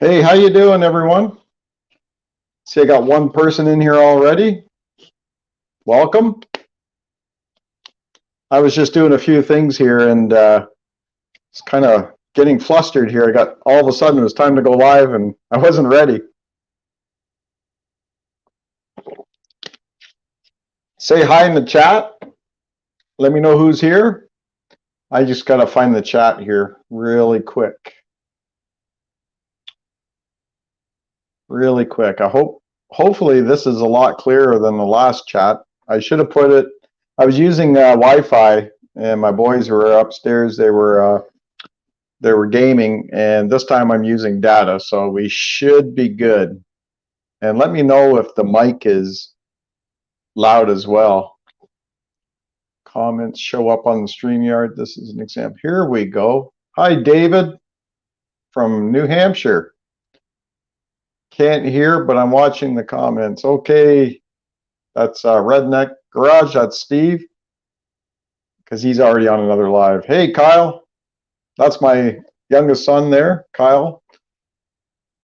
Hey, how you doing, everyone? See, I got one person in here already. Welcome. I was just doing a few things here and it's kind of getting flustered here. I got all of a sudden it was time to go live and I wasn't ready. Say hi in the chat. Let me know who's here. I just got to find the chat here really quick. Really quick. Hopefully this is a lot clearer than the last chat. I should have put it. I was using Wi-Fi and my boys were upstairs. They were gaming, and this time I'm using data, so we should be good. And let me know if the mic is loud as well. Comments show up on the StreamYard. This is an example. Here we go. Hi, David from New Hampshire. Can't hear, but I'm watching the comments. Okay, that's Redneck Garage. That's Steve, because he's already on another live. Hey, Kyle. That's my youngest son there, Kyle.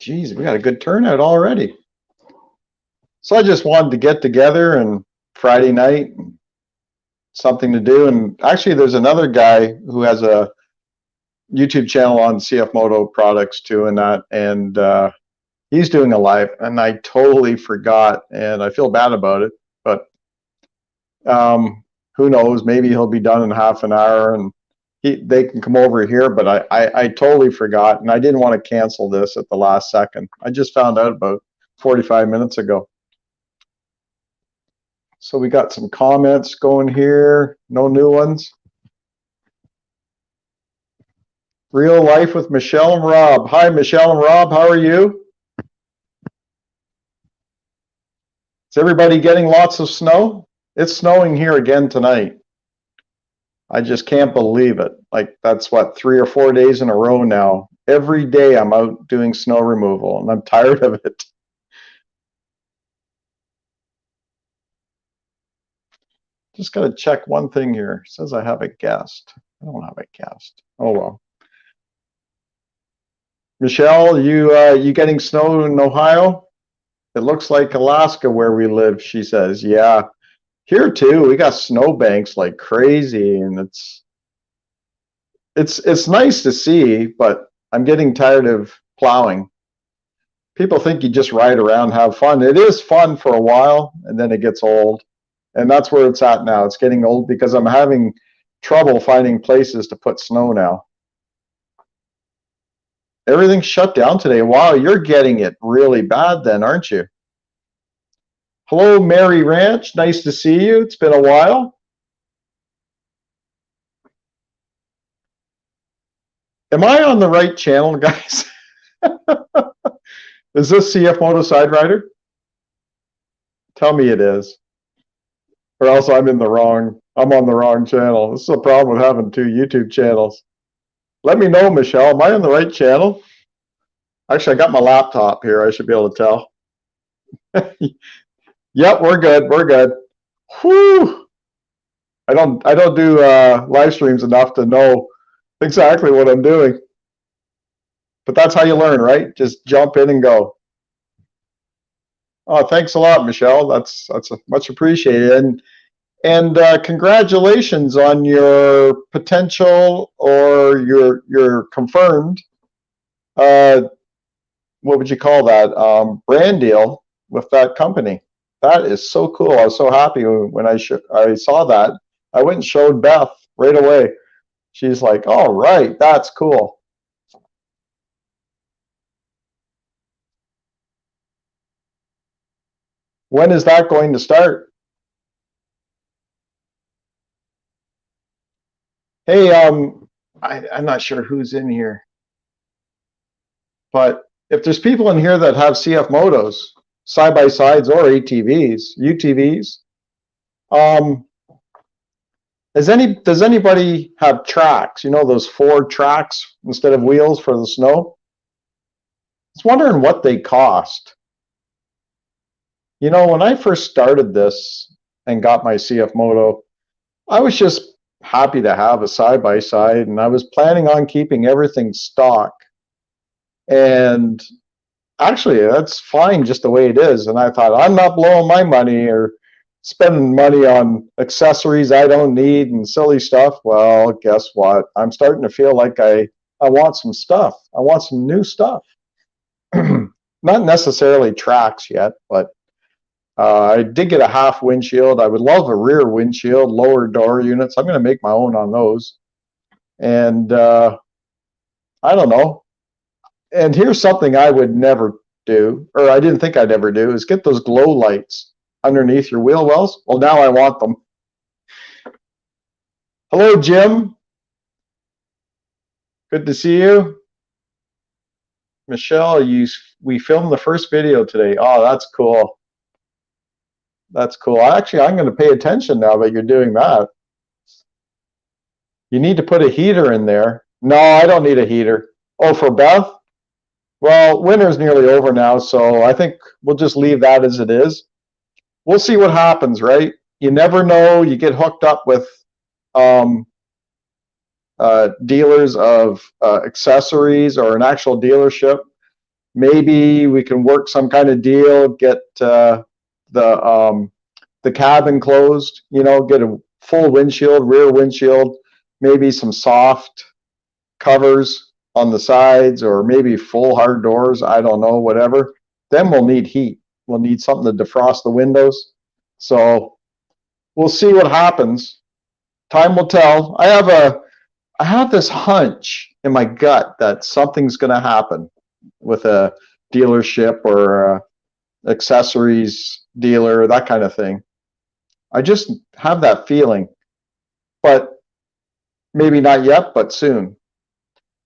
Geez, we got a good turnout already. So I just wanted to get together and Friday night, something to do. And actually, there's another guy who has a YouTube channel on CFMOTO products too, and he's doing a live, and I totally forgot, and I feel bad about it. But who knows? Maybe he'll be done in half an hour, and they can come over here. But I totally forgot, and I didn't want to cancel this at the last second. I just found out about 45 minutes ago. So we got some comments going here. No new ones. Real life with Michelle and Rob. Hi, Michelle and Rob. How are you? Is everybody getting lots of snow? It's snowing here again tonight. I just can't believe it. Like, that's what, 3 or 4 days in a row now. Every day I'm out doing snow removal, and I'm tired of it. Just got to check one thing here. It says I have a guest. I don't have a guest. Oh, well. Michelle, you getting snow in Ohio? It looks like Alaska where we live, she says. Yeah. Here too, we got snowbanks like crazy, and it's nice to see, but I'm getting tired of plowing. People think you just ride around, have fun. It is fun for a while, and then it gets old. And that's where it's at now. It's getting old because I'm having trouble finding places to put snow now. Everything's shut down today. Wow, you're getting it really bad then, aren't you? Hello, Mary Ranch. Nice to see you. It's been a while. Am I on the right channel, guys? Is this CFMOTOsiderider? Tell me it is. Or else I'm on the wrong channel. This is a problem with having 2 YouTube channels. Let me know, Michelle. Am I on the right channel? Actually, I got my laptop here. I should be able to tell. Yep, we're good. We're good. Whew. I don't do live streams enough to know exactly what I'm doing. But that's how you learn, right? Just jump in and go. Oh, thanks a lot, Michelle. That's much appreciated. And congratulations on your potential or your confirmed, what would you call that, brand deal with that company. That is so cool. I was so happy when I saw that. I went and showed Beth right away. She's like, "All right, that's cool." When is that going to start? Hey, I'm not sure who's in here, but if there's people in here that have CF motos, side-by-sides or ATVs, UTVs, does anybody have tracks? You know, those 4 tracks instead of wheels for the snow? I was wondering what they cost. You know, when I first started this and got my CF moto, I was just happy to have a side-by-side, and I was planning on keeping everything stock. And actually, that's fine just the way it is. And I thought, I'm not blowing my money or spending money on accessories I don't need and silly stuff. Well, guess what? I'm starting to feel like I want some stuff. I want some new stuff. Not necessarily tracks yet, but I did get a half windshield. I would love a rear windshield, lower door units. I'm going to make my own on those. And I don't know. And here's something I would never do, or I didn't think I'd ever do, is get those glow lights underneath your wheel wells. Well, now I want them. Hello, Jim. Good to see you. Michelle, we filmed the first video today. Oh, that's cool. That's cool. Actually, I'm going to pay attention now that you're doing that. You need to put a heater in there. No, I don't need a heater. Oh, for Beth? Well, winter's nearly over now, so I think we'll just leave that as it is. We'll see what happens, right? You never know. You get hooked up with dealers of accessories or an actual dealership. Maybe we can work some kind of deal, get the cabin closed, you know, get a full windshield, rear windshield, maybe some soft covers on the sides, or maybe full hard doors. I don't know, whatever. Then we'll need heat. We'll need something to defrost the windows. So we'll see what happens. Time will tell. I have this hunch in my gut that something's going to happen with a dealership or accessories dealer, that kind of thing. I just have that feeling, but maybe not yet, but soon.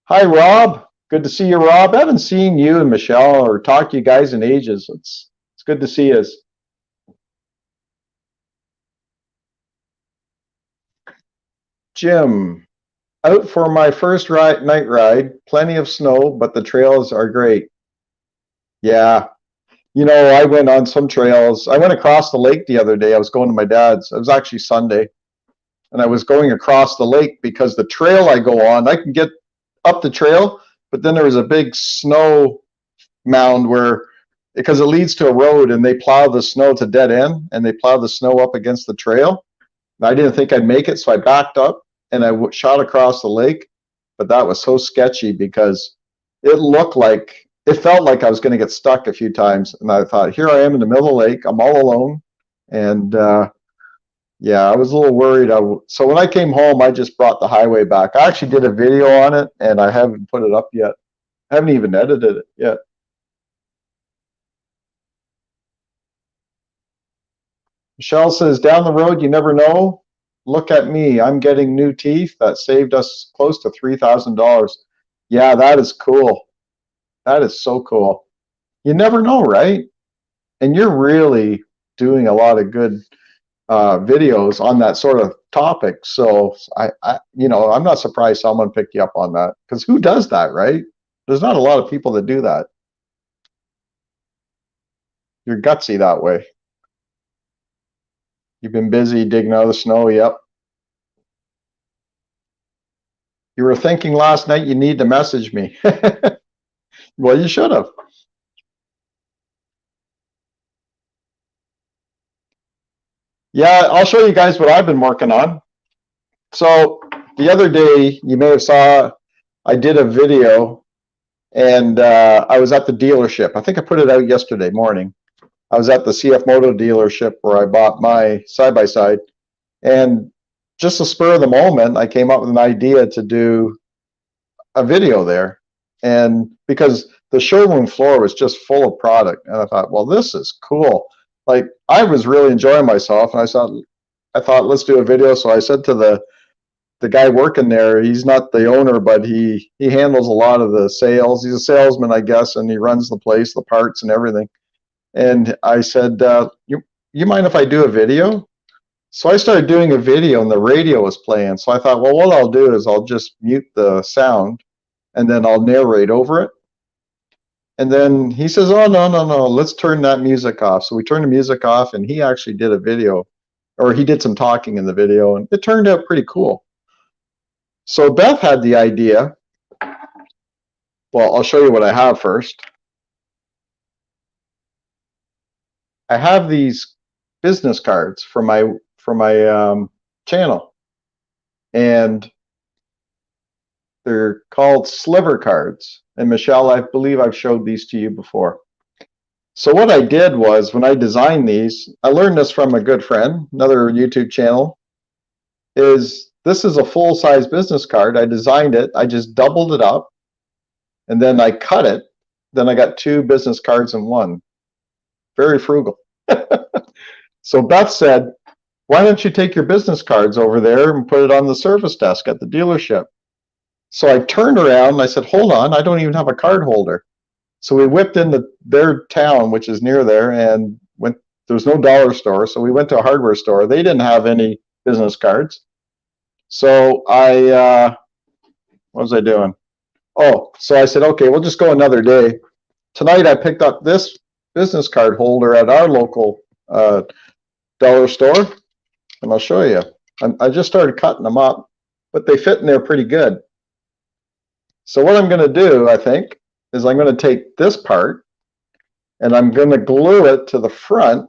Hi, Rob. Good to see you, Rob. I haven't seen you and Michelle or talked to you guys in ages. It's good to see us. Jim, out for my first night ride. Plenty of snow, but the trails are great. Yeah. You know, I went on some trails. I went across the lake the other day. I was going to my dad's. It was actually Sunday. And I was going across the lake because the trail I go on, I can get up the trail, but then there was a big snow mound where, because it leads to a road and they plow the snow to dead end and they plow the snow up against the trail. And I didn't think I'd make it, so I backed up and I shot across the lake. But that was so sketchy because it felt like I was going to get stuck a few times. And I thought, here I am in the middle of the lake. I'm all alone. And yeah, I was a little worried. So when I came home, I just brought the highway back. I actually did a video on it, and I haven't put it up yet. I haven't even edited it yet. Michelle says, down the road, you never know. Look at me. I'm getting new teeth. That saved us close to $3,000. Yeah, that is cool. That is so cool. You never know, right? And you're really doing a lot of good videos on that sort of topic. So you know, I'm not surprised someone picked you up on that, because who does that, right? There's not a lot of people that do that. You're gutsy that way. You've been busy digging out of the snow. Yep. You were thinking last night you need to message me. Well, you should have. Yeah, I'll show you guys what I've been working on. So the other day, you may have saw, I did a video, and I was at the dealership. I think I put it out yesterday morning. I was at the CFMOTO dealership where I bought my side-by-side, and just the spur of the moment, I came up with an idea to do a video there. And because the showroom floor was just full of product, and I thought, well, this is cool. Like, I was really enjoying myself, and I thought, let's do a video. So I said to the guy working there, he's not the owner, but he handles a lot of the sales. He's a salesman, I guess, and he runs the place, the parts and everything. And I said, you mind if I do a video? So I started doing a video, and the radio was playing. So I thought, well, what I'll do is I'll just mute the sound, and then I'll narrate over it. And then he says, oh, no, let's turn that music off. So we turned the music off, and he actually did a video, or he did some talking in the video, and it turned out pretty cool. So Beth had the idea. Well, I'll show you what I have first. I have these business cards for my channel, and they're called sliver cards. And Michelle, I believe I've showed these to you before. So what I did was, when I designed these, I learned this from a good friend, another YouTube channel, is this is a full-size business card. I designed it, I just doubled it up, and then I cut it. Then I got 2 business cards in one. Very frugal. So Beth said, why don't you take your business cards over there and put it on the service desk at the dealership? So I turned around and I said, hold on, I don't even have a card holder. So we whipped into their town, which is near there, and went. There was no dollar store, so we went to a hardware store. They didn't have any business cards. So what was I doing? Oh, so I said, okay, we'll just go another day. Tonight I picked up this business card holder at our local dollar store, and I'll show you. I just started cutting them up, but they fit in there pretty good. So what I'm going to do, I think, is I'm going to take this part and I'm going to glue it to the front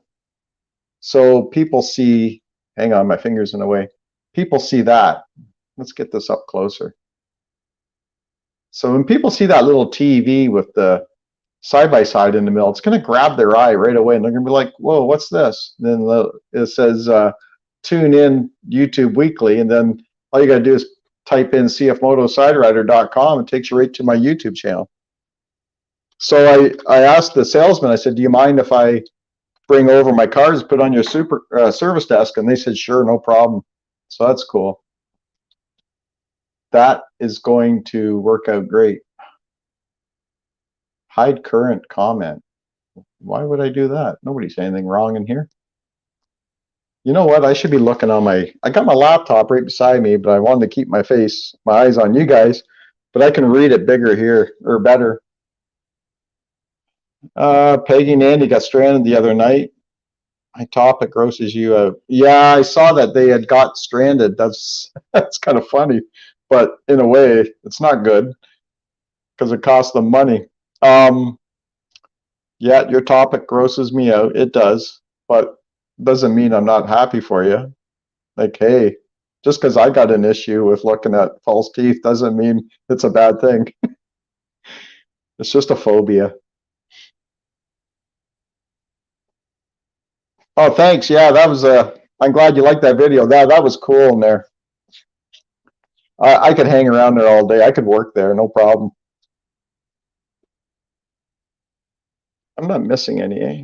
so people see. Hang on, my finger's in the way. People see that. Let's get this up closer. So when people see that little TV with the side-by-side in the middle, it's going to grab their eye right away, and they're going to be like, whoa, what's this? And then it says tune in YouTube weekly, and then all you got to do is type in cfmotosiderider.com, and it takes you right to my YouTube channel. So I asked the salesman, I said, do you mind if I bring over my cards, put on your service desk? And they said, sure, no problem. So that's cool. That is going to work out great. Hide current comment. Why would I do that? Nobody's saying anything wrong in here. You know what? I should be looking on I got my laptop right beside me, but I wanted to keep my eyes on you guys, but I can read it bigger here, or better. Peggy and Andy got stranded the other night. My topic grosses you out. Yeah, I saw that they had got stranded. That's kind of funny, but in a way, it's not good because it costs them money. Yeah, your topic grosses me out. It does, but doesn't mean I'm not happy for you. Like, hey, just because I got an issue with looking at false teeth doesn't mean it's a bad thing. It's just a phobia. Oh, thanks. Yeah, that was I'm glad you liked that video. That was cool in there. I could hang around there all day. I could work there, no problem. I'm not missing any, eh?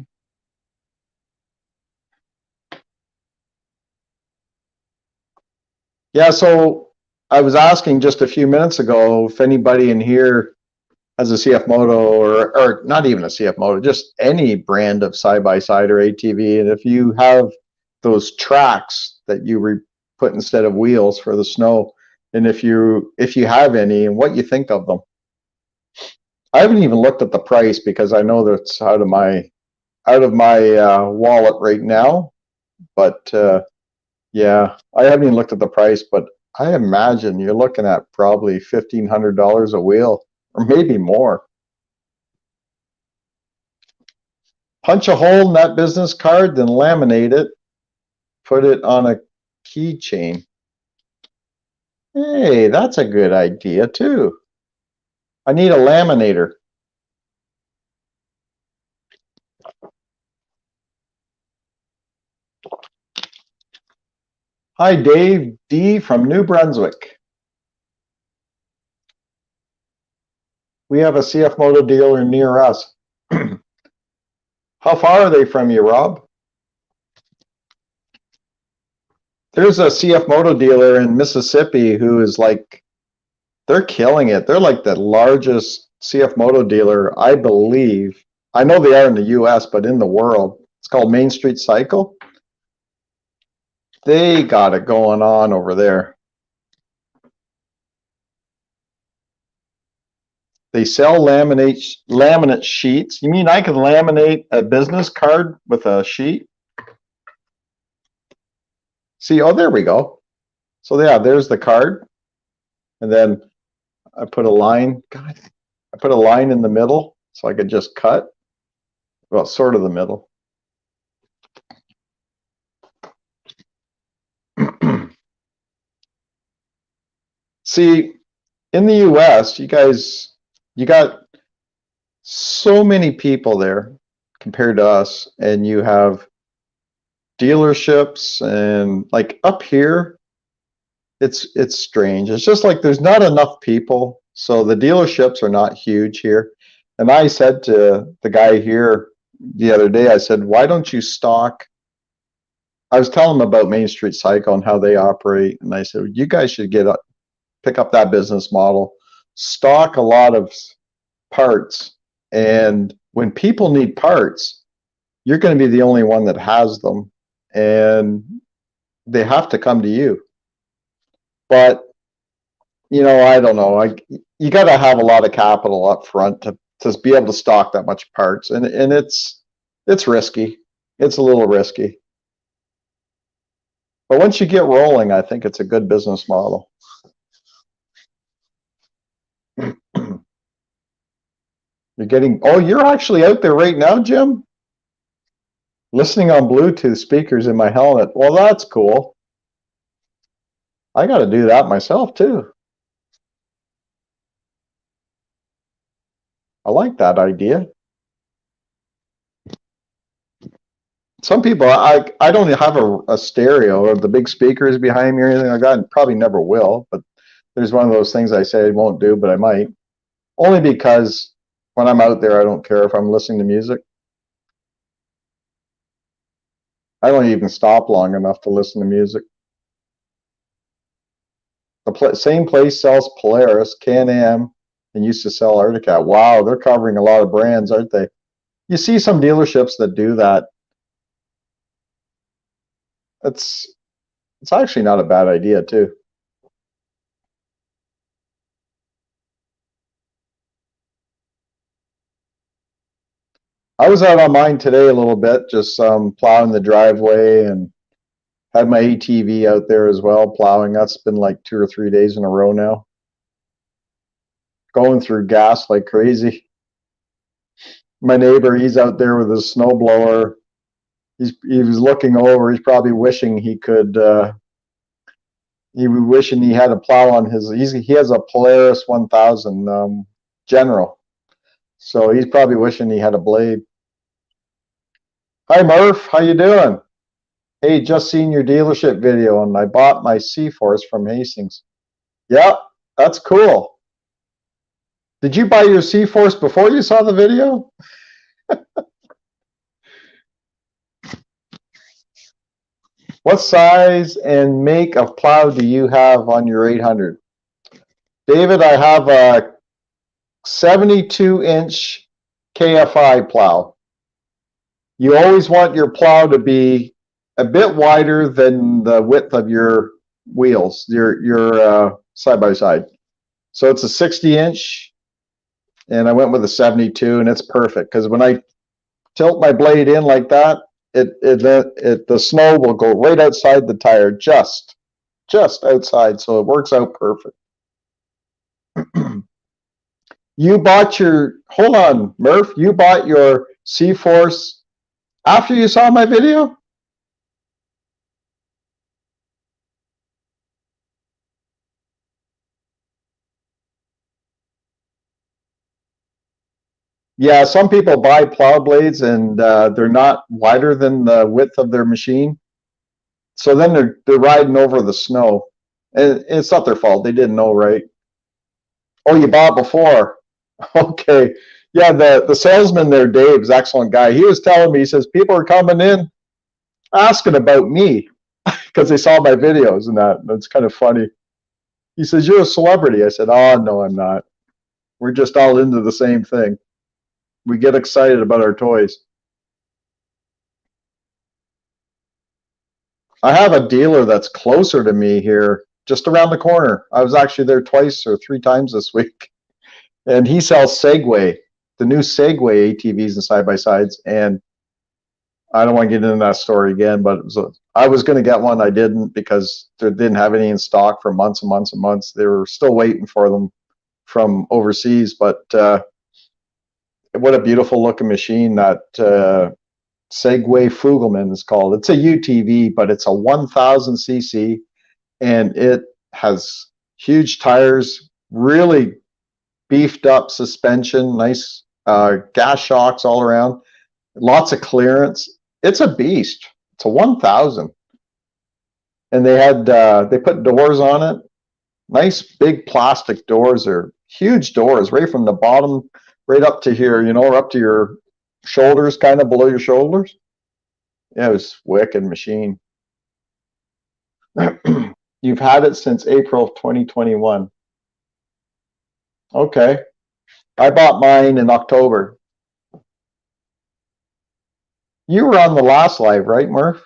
Yeah, so I was asking just a few minutes ago if anybody in here has a CFMOTO or not even a CFMOTO, just any brand of side-by-side or ATV, and if you have those tracks that you put instead of wheels for the snow, and if you have any, and what you think of them. I haven't even looked at the price because I know that's out of my wallet right now, but yeah, I haven't even looked at the price, but I imagine you're looking at probably $1,500 a wheel, or maybe more. Punch a hole in that business card, then laminate it, put it on a keychain. Hey, that's a good idea too. I need a laminator. Hi, Dave D. from New Brunswick. We have a CFMOTO dealer near us. How far are they from you, Rob? There's a CFMOTO dealer in Mississippi who is like, they're killing it. They're like the largest CFMOTO dealer, I believe. I know they are in the US, but in the world. It's called Main Street Cycle. They got it going on over there. They sell laminate sheets. You mean I can laminate a business card with a sheet? See, oh, there we go. So yeah, there's the card. And then I put a line, God, I put a line in the middle so I could just cut, well, sort of the middle. See, in the US, you got so many people there compared to us, and you have dealerships, and like up here, it's strange. It's just like there's not enough people, so the dealerships are not huge here. And I said to the guy here the other day, I said, why don't you stock? I was telling him about Main Street Cycle and how they operate, and I said, you guys should pick up that business model, stock a lot of parts, and when people need parts, you're going to be the only one that has them, and they have to come to you. But I don't know. You got to have a lot of capital up front to be able to stock that much parts, and it's risky. It's a little risky. But once you get rolling, I think it's a good business model. You're actually out there right now, Jim? Listening on Bluetooth speakers in my helmet. Well, that's cool. I got to do that myself too. I like that idea. Some people, I don't have a stereo or the big speakers behind me or anything like that, and probably never will, but there's one of those things I say I won't do, but I might. Only because when I'm out there, I don't care if I'm listening to music. I don't even stop long enough to listen to music. The same place sells Polaris, Can-Am, and used to sell Arctic Cat. Wow, they're covering a lot of brands, aren't they? You see some dealerships that do that. It's actually not a bad idea too. I was out on mine today a little bit, just plowing the driveway, and had my ATV out there as well, plowing. That's been like 2 or 3 days in a row now. Going through gas like crazy. My neighbor, he's out there with his snowblower. He was looking over. He's probably wishing he could. He was wishing he had a plow on his. He has a Polaris 1000 General, so he's probably wishing he had a blade. Hi Murph, how you doing? Hey, just seen your dealership video, and I bought my C-Force from Hastings. Yeah, that's cool. Did you buy your C-Force before you saw the video? What size and make of plow do you have on your 800? David, I have a 72-inch KFI plow. You always want your plow to be a bit wider than the width of your wheels, your side-by-side. So it's a 60-inch, and I went with a 72, and it's perfect because when I tilt my blade in like that, the snow will go right outside the tire, just outside, so it works out perfect. You bought hold on, Murph, you bought your C-Force after you saw my video? Yeah, some people buy plow blades and they're not wider than the width of their machine. So then they're riding over the snow. And it's not their fault. They didn't know, right? Oh, you bought before. Okay. Yeah, the salesman there, Dave's excellent guy. He was telling me, he says, people are coming in asking about me because they saw my videos and that. That's kind of funny. He says, you're a celebrity. I said, oh, no, I'm not. We're just all into the same thing. We get excited about our toys. I have a dealer that's closer to me here, just around the corner. I was actually there 2 or 3 times this week. And he sells Segway, the new Segway ATVs and side-by-sides. And I don't want to get into that story again, but I was going to get one. I didn't because they didn't have any in stock for months and months and months. They were still waiting for them from overseas. But what a beautiful looking machine that Segway Fugelman is called. It's a UTV, but it's a 1000 cc, and it has huge tires, really beefed up suspension, nice gas shocks all around, lots of clearance. It's a beast. It's a 1000. And they put doors on it. Nice big plastic doors. They're huge doors, right from the bottom right up to here, you know, up to your shoulders, kind of below your shoulders. Yeah, it was wicked machine. You've had it since April of 2021. Okay. I bought mine in October. You were on the last live, right, Murph?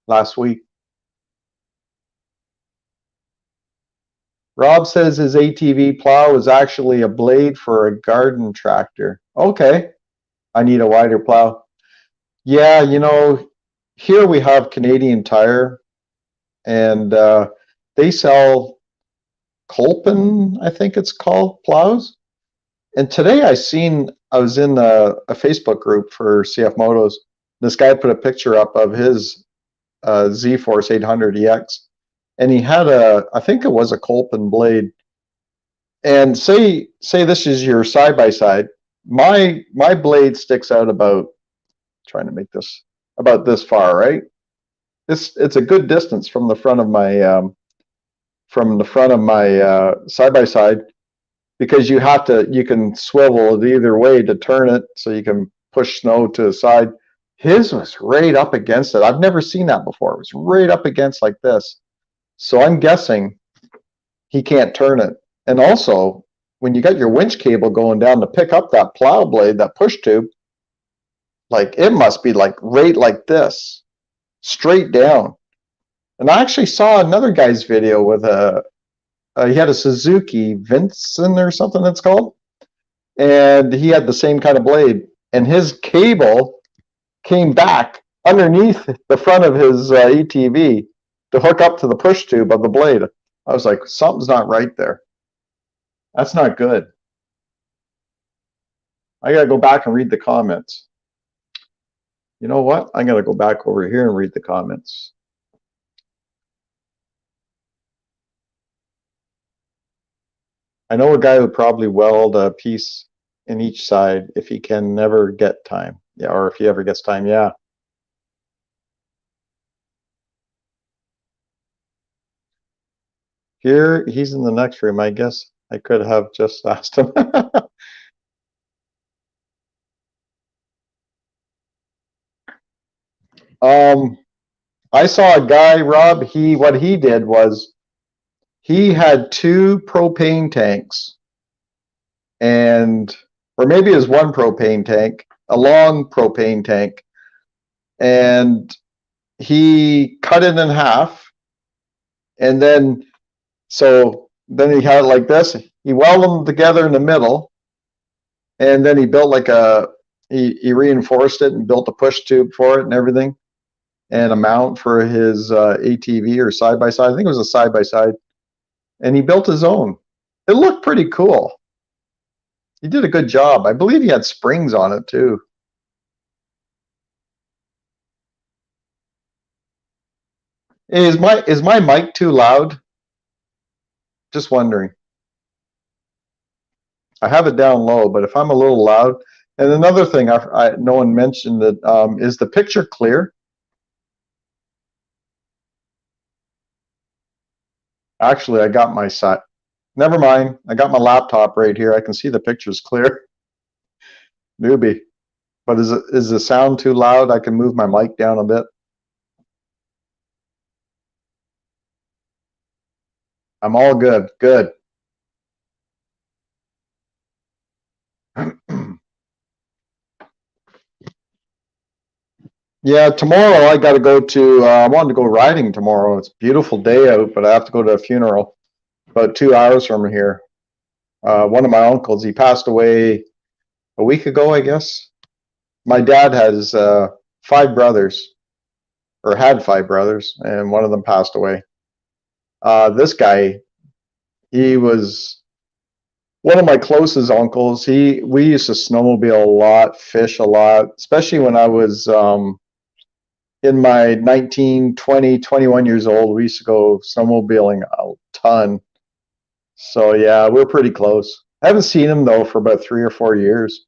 Last week. Rob says his ATV plow is actually a blade for a garden tractor. Okay. I need a wider plow. Yeah, you know, here we have Canadian Tire, and they sell Colpin, I think it's called, plows. And today I was in a Facebook group for CF Motos. This guy put a picture up of his Z-Force 800 EX, and he had I think it was a Colpin blade. And say this is your side-by-side. My blade sticks out about, trying to make this, about this far, right? It's a good distance from the front of my side-by-side, because you can swivel it either way to turn it so you can push snow to the side. His was right up against it. I've never seen that before. It was right up against like this. So I'm guessing he can't turn it. And also, when you got your winch cable going down to pick up that plow blade, that push tube, like it must be like right like this, straight down. And I actually saw another guy's video with he had a Suzuki Vincent or something it's called, and he had the same kind of blade, and his cable came back underneath the front of his ATV to hook up to the push tube of the blade. I was like, something's not right there. That's not good. I gotta go back and read the comments. You know what? I'm gonna go back over here and read the comments. I know a guy who probably weld a piece in each side if he can never get time. Yeah, or if he ever gets time, yeah. Here, he's in the next room. I guess I could have just asked him. I saw a guy, Rob, what he did was he had 2 propane tanks, or maybe it was 1 propane tank, a long propane tank, and he cut it in half, and then he had it like this. He welded them together in the middle, and then he built he reinforced it and built a push tube for it and everything, and a mount for his ATV or side-by-side. I think it was a side-by-side. And he built his own. It looked pretty cool. He did a good job. I believe he had springs on it too. Is my mic too loud? Just wondering. I have it down low, but if I'm a little loud. And another thing, no one mentioned it. Is the picture clear? Actually, I got my side. Never mind. I got my laptop right here. I can see the pictures clear. Newbie. But is the sound too loud? I can move my mic down a bit. I'm all good. Good. Yeah, tomorrow I got to go to, I wanted to go riding tomorrow. It's a beautiful day out, but I have to go to a funeral about 2 hours from here. One of my uncles, he passed away a week ago, I guess. My dad has 5 brothers, or had 5 brothers, and one of them passed away. This guy, he was one of my closest uncles. We used to snowmobile a lot, fish a lot, especially when I was in my 19, 20, 21 years old, we used to go snowmobiling a ton. So yeah, we're pretty close. I haven't seen him though for about 3 or 4 years.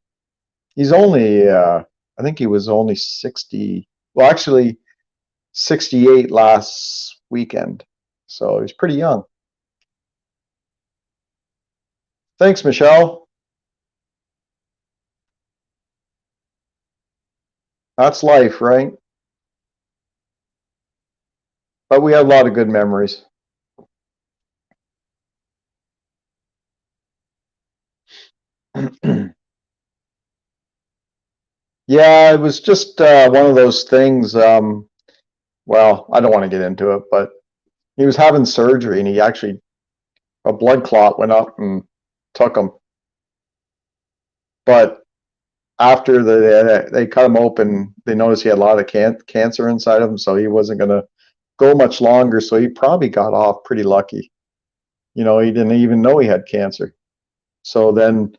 He's only, I think he was only 60. Well, actually, 68 last weekend. So he's pretty young. Thanks, Michelle. That's life, right? But we have a lot of good memories. Yeah, it was just one of those things. Well, I don't want to get into it, but he was having surgery and he actually, a blood clot went up and took him. But after they cut him open, they noticed he had a lot of cancer inside of him, so he wasn't going to go much longer. So he probably got off pretty lucky. You know, he didn't even know he had cancer. So then,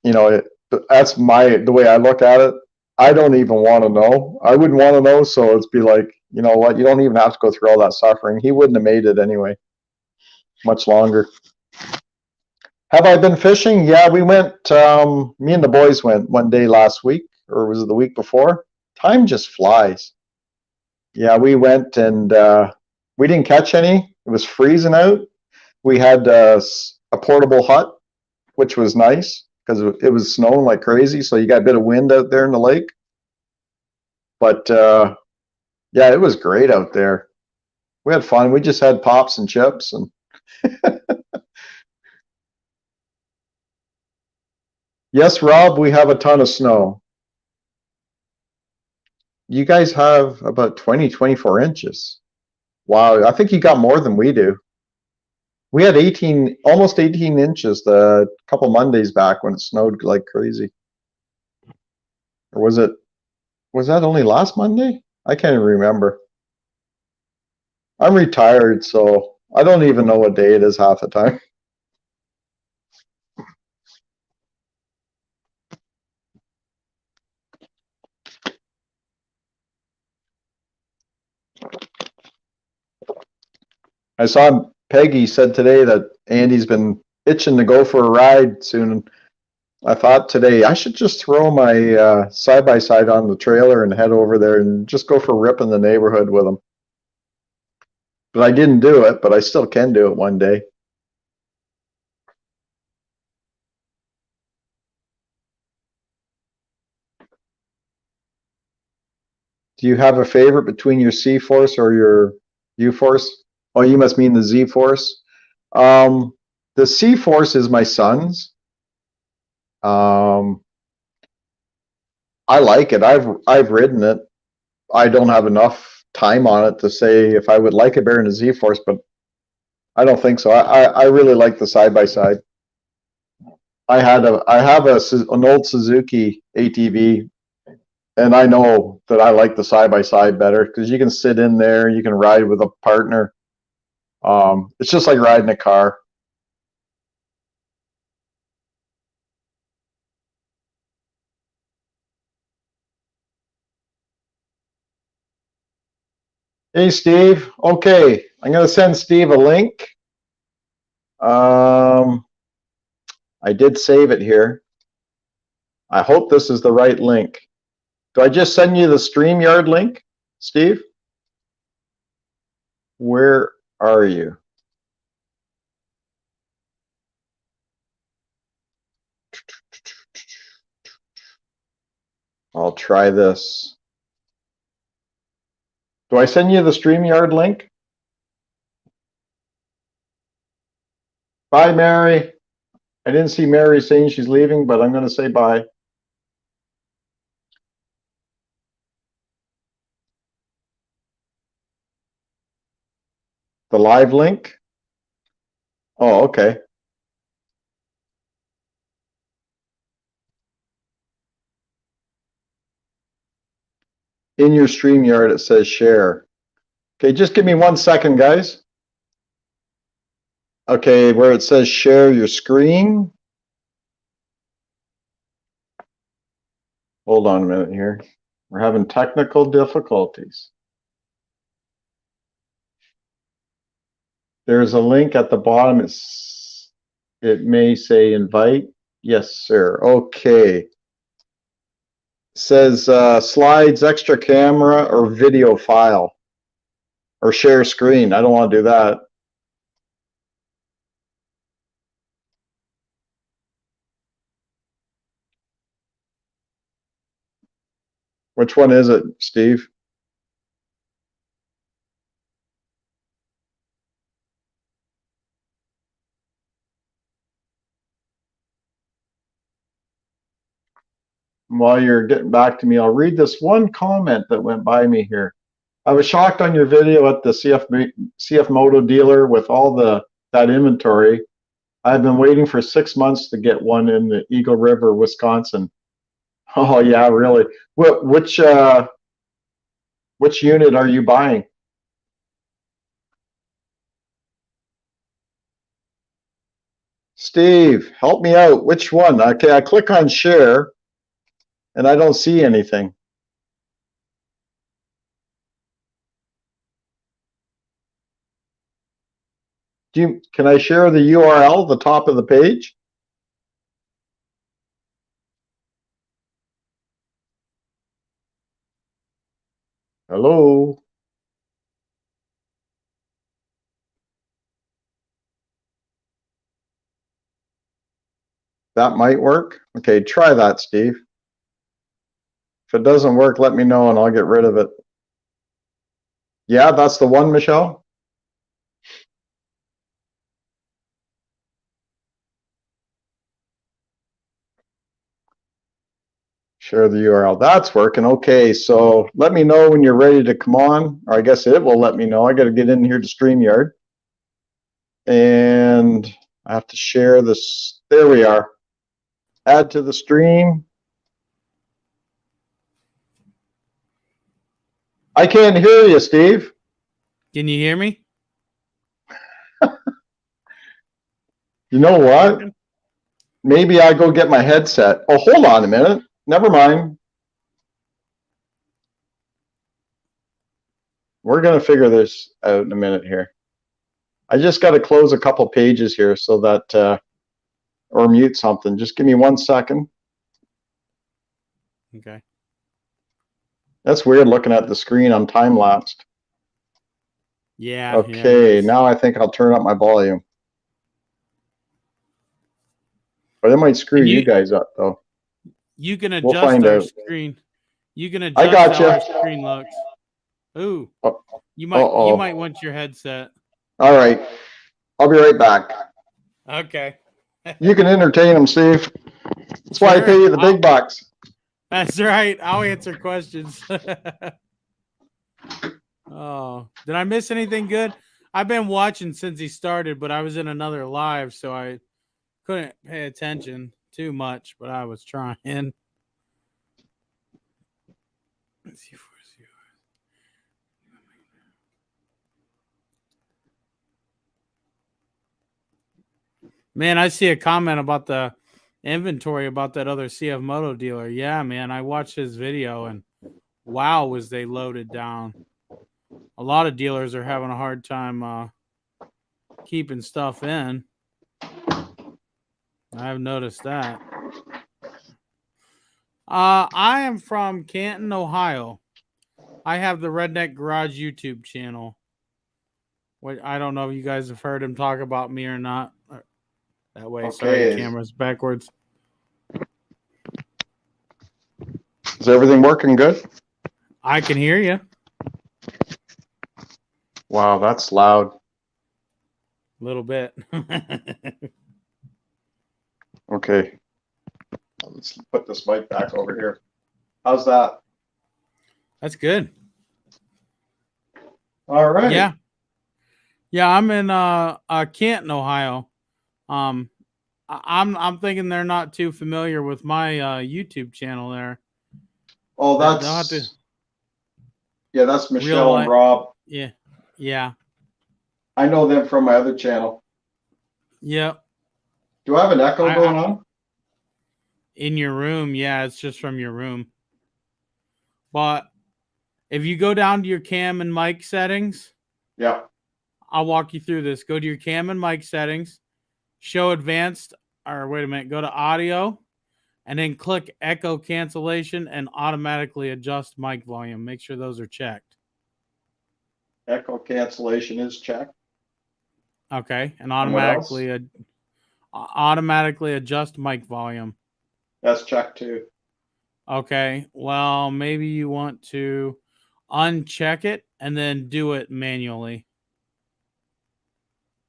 you know, that's the way I look at it. I don't even want to know. I wouldn't want to know. So it's be like, you know what? You don't even have to go through all that suffering. He wouldn't have made it anyway, much longer. Have I been fishing? Yeah, we went. Me and the boys went one day last week, or was it the week before? Time just flies. Yeah, we went and we didn't catch any. It was freezing out. We had a portable hut, which was nice because it was snowing like crazy. So you got a bit of wind out there in the lake. But yeah, it was great out there. We had fun. We just had pops and chips and yes, Rob, we have a ton of snow. You guys have about 20, 24 inches. Wow, I think you got more than we do. We had 18, almost 18 inches the couple Mondays back when it snowed like crazy. Or was that only last Monday? I can't even remember. I'm retired, so I don't even know what day it is half the time. I saw Peggy said today that Andy's been itching to go for a ride soon. I thought today I should just throw my side-by-side on the trailer and head over there and just go for a rip in the neighborhood with him. But I didn't do it, but I still can do it one day. Do you have a favorite between your C-Force or your U-Force? Oh, you must mean the Z-Force. The C-Force is my son's. I like it. I've ridden it. I don't have enough time on it to say if I would like it better than a Z-Force, but I don't think so. I really like the side-by-side. I have an old Suzuki ATV, and I know that I like the side-by-side better because you can sit in there, you can ride with a partner. It's just like riding a car. Hey, Steve. Okay, I'm going to send Steve a link. I did save it here. I hope this is the right link. Do I just send you the StreamYard link, Steve? Where are you? I'll try this. Do I send you the StreamYard link? Bye, Mary. I didn't see Mary saying she's leaving, but I'm going to say bye. The live link? Oh, okay. In your StreamYard, it says share. Okay, just give me 1 second, guys. Okay, where it says share your screen. Hold on a minute here. We're having technical difficulties. There's a link at the bottom. It may say invite. Yes, sir. Okay. It says slides, extra camera, or video file, or share screen. I don't want to do that. Which one is it, Steve? While you're getting back to me, I'll read this one comment that went by me here. I was shocked on your video at the CFMOTO dealer with all that inventory. I've been waiting for 6 months to get one in the Eagle River, Wisconsin. Oh yeah, really? Which unit are you buying? Steve, help me out. Which one? Okay, I click on share and I don't see anything. Can I share the URL at the top of the page? Hello? That might work. Okay, try that, Steve. If it doesn't work, let me know and I'll get rid of it. Yeah, that's the one, Michelle? Share the URL. That's working. Okay, so let me know when you're ready to come on, or I guess it will let me know. I got to get in here to StreamYard. And I have to share this. There we are. Add to the stream. I can't hear you, Steve. Can you hear me? You know what? Maybe I go get my headset. Oh, hold on a minute. Never mind. We're going to figure this out in a minute here. I just got to close a couple pages here so that, or mute something. Just give me 1 second. Okay. That's weird looking at the screen. I'm time lapsed. Yeah. Okay, yeah, now I think I'll turn up my volume. But it might screw you guys up, though. You can adjust We'll find our out. screen. You can I adjust got how our you. screen looks. Ooh. You Uh-oh. might want your headset. All right. I'll be right back. Okay. You can entertain them, Steve. That's why I pay you the big bucks. That's right. I'll answer questions. Oh, did I miss anything good? I've been watching since he started, but I was in another live, so I couldn't pay attention too much, but I was trying. Let's see. Man, I see a comment about the inventory about that other CFMOTO dealer. Yeah, man, I watched his video and wow, was they loaded down. A lot of dealers are having a hard time keeping stuff in. I've noticed that. I am from Canton, Ohio. I have the Redneck Garage YouTube channel. I don't know if you guys have heard him talk about me or not. That way, okay. Sorry, camera's backwards. Is everything working good? I can hear you. Wow, that's loud. A little bit. Okay. Let's put this mic back over here. How's that? That's good. All right. Yeah. Yeah, I'm in Canton, Ohio. I'm thinking they're not too familiar with my YouTube channel there. Oh, that's yeah, that's Michelle and Rob. Yeah. Yeah. I know them from my other channel. Yep. Do I have an echo going on? In your room, yeah, it's just from your room. But if you go down to your cam and mic settings, Yeah. I'll walk you through this. Go to your cam and mic settings, show advanced, or wait a minute, go to audio, and then click echo cancellation and automatically adjust mic volume. Make sure those are checked. Echo cancellation is checked. Okay, and And what else? automatically adjust mic volume. That's checked too. Okay, well, maybe you want to uncheck it and then do it manually.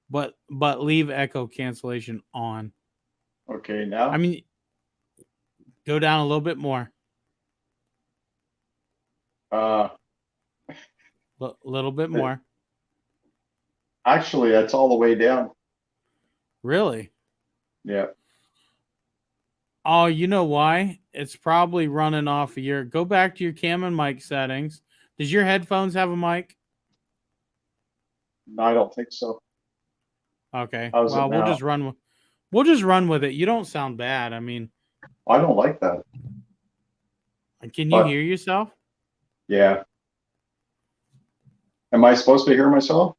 But leave echo cancellation on. Okay, now. I mean, go down a little bit more. Little bit more. Actually, that's all the way down. Really? Yeah. Oh, you know why? It's probably running off of your. Go back to your cam and mic settings. Does your headphones have a mic? No, I don't think so. Okay. How's it Well, we'll now? just run with. We'll just run with it. You don't sound bad. I mean, I don't like that. can you hear yourself? Yeah. Am I supposed to hear myself?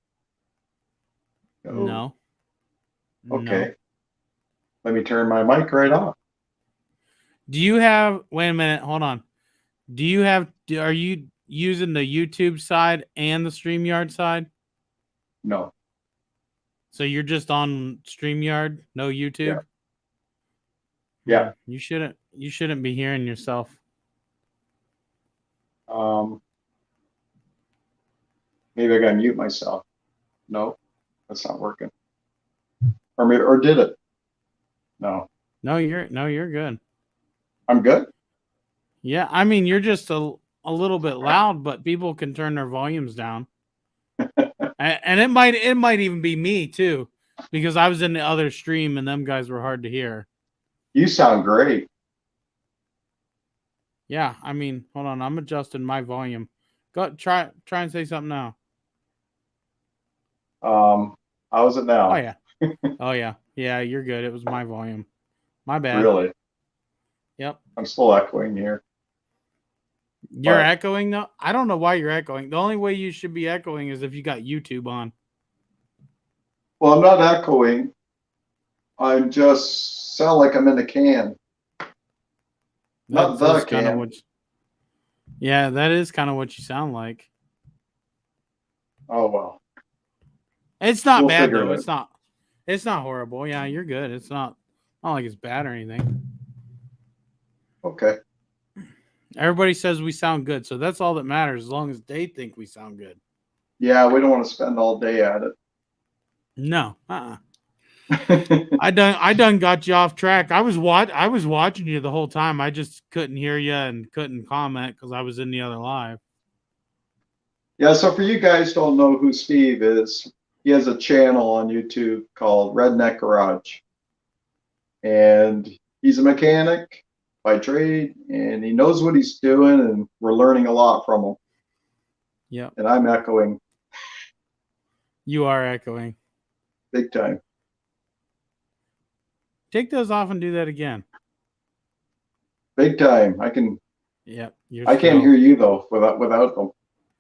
No. Okay. No. Let me turn my mic right off. Do you have? Wait a minute. Hold on. Do you have? Are you using the YouTube side and the StreamYard side? No. So you're just on StreamYard, no YouTube? Yeah. You shouldn't be hearing yourself. Maybe I gotta mute myself. No, that's not working. Or did it? No. No, you're good. I'm good? Yeah, I mean you're just a little bit loud, but people can turn their volumes down. And it might even be me too, because I was in the other stream and them guys were hard to hear. You sound great. Yeah, I mean, hold on, I'm adjusting my volume. Go try and say something now. How is it now? Oh yeah. Oh yeah. Yeah, you're good. It was my volume. My bad. Really? Yep. I'm still echoing here. You're echoing though? I don't know why you're echoing. The only way you should be echoing is if you got YouTube on. Well, I'm not echoing. I just sound like I'm in a can. Not the can. Yeah, that is kind of what you sound like. Oh well. It's not bad though. It's not horrible. Yeah, you're good. It's not like it's bad or anything. Okay. Everybody says we sound good, so that's all that matters as long as they think we sound good. Yeah, we don't want to spend all day at it. No. I done got you off track. I was watching you the whole time. I just couldn't hear you and couldn't comment because I was in the other live. Yeah, so for you guys who don't know who Steve is, he has a channel on YouTube called Redneck Garage. And he's a mechanic by trade, and he knows what he's doing, and we're learning a lot from him. Yeah. And I'm echoing. You are echoing. Big time. Take those off and do that again. Big time. I can. Yep. I can't hear you though without them.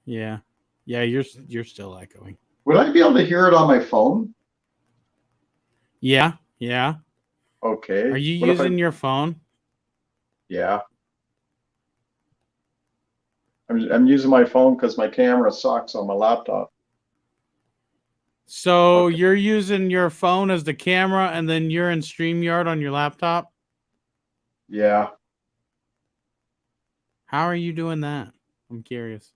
Yeah. Yeah. You're still echoing. Would I be able to hear it on my phone? Yeah. Yeah. Okay. Are you using your phone? Yeah. I'm using my phone because my camera sucks on my laptop. So you're using your phone as the camera, and then you're in StreamYard on your laptop? Yeah. How are you doing that? I'm curious.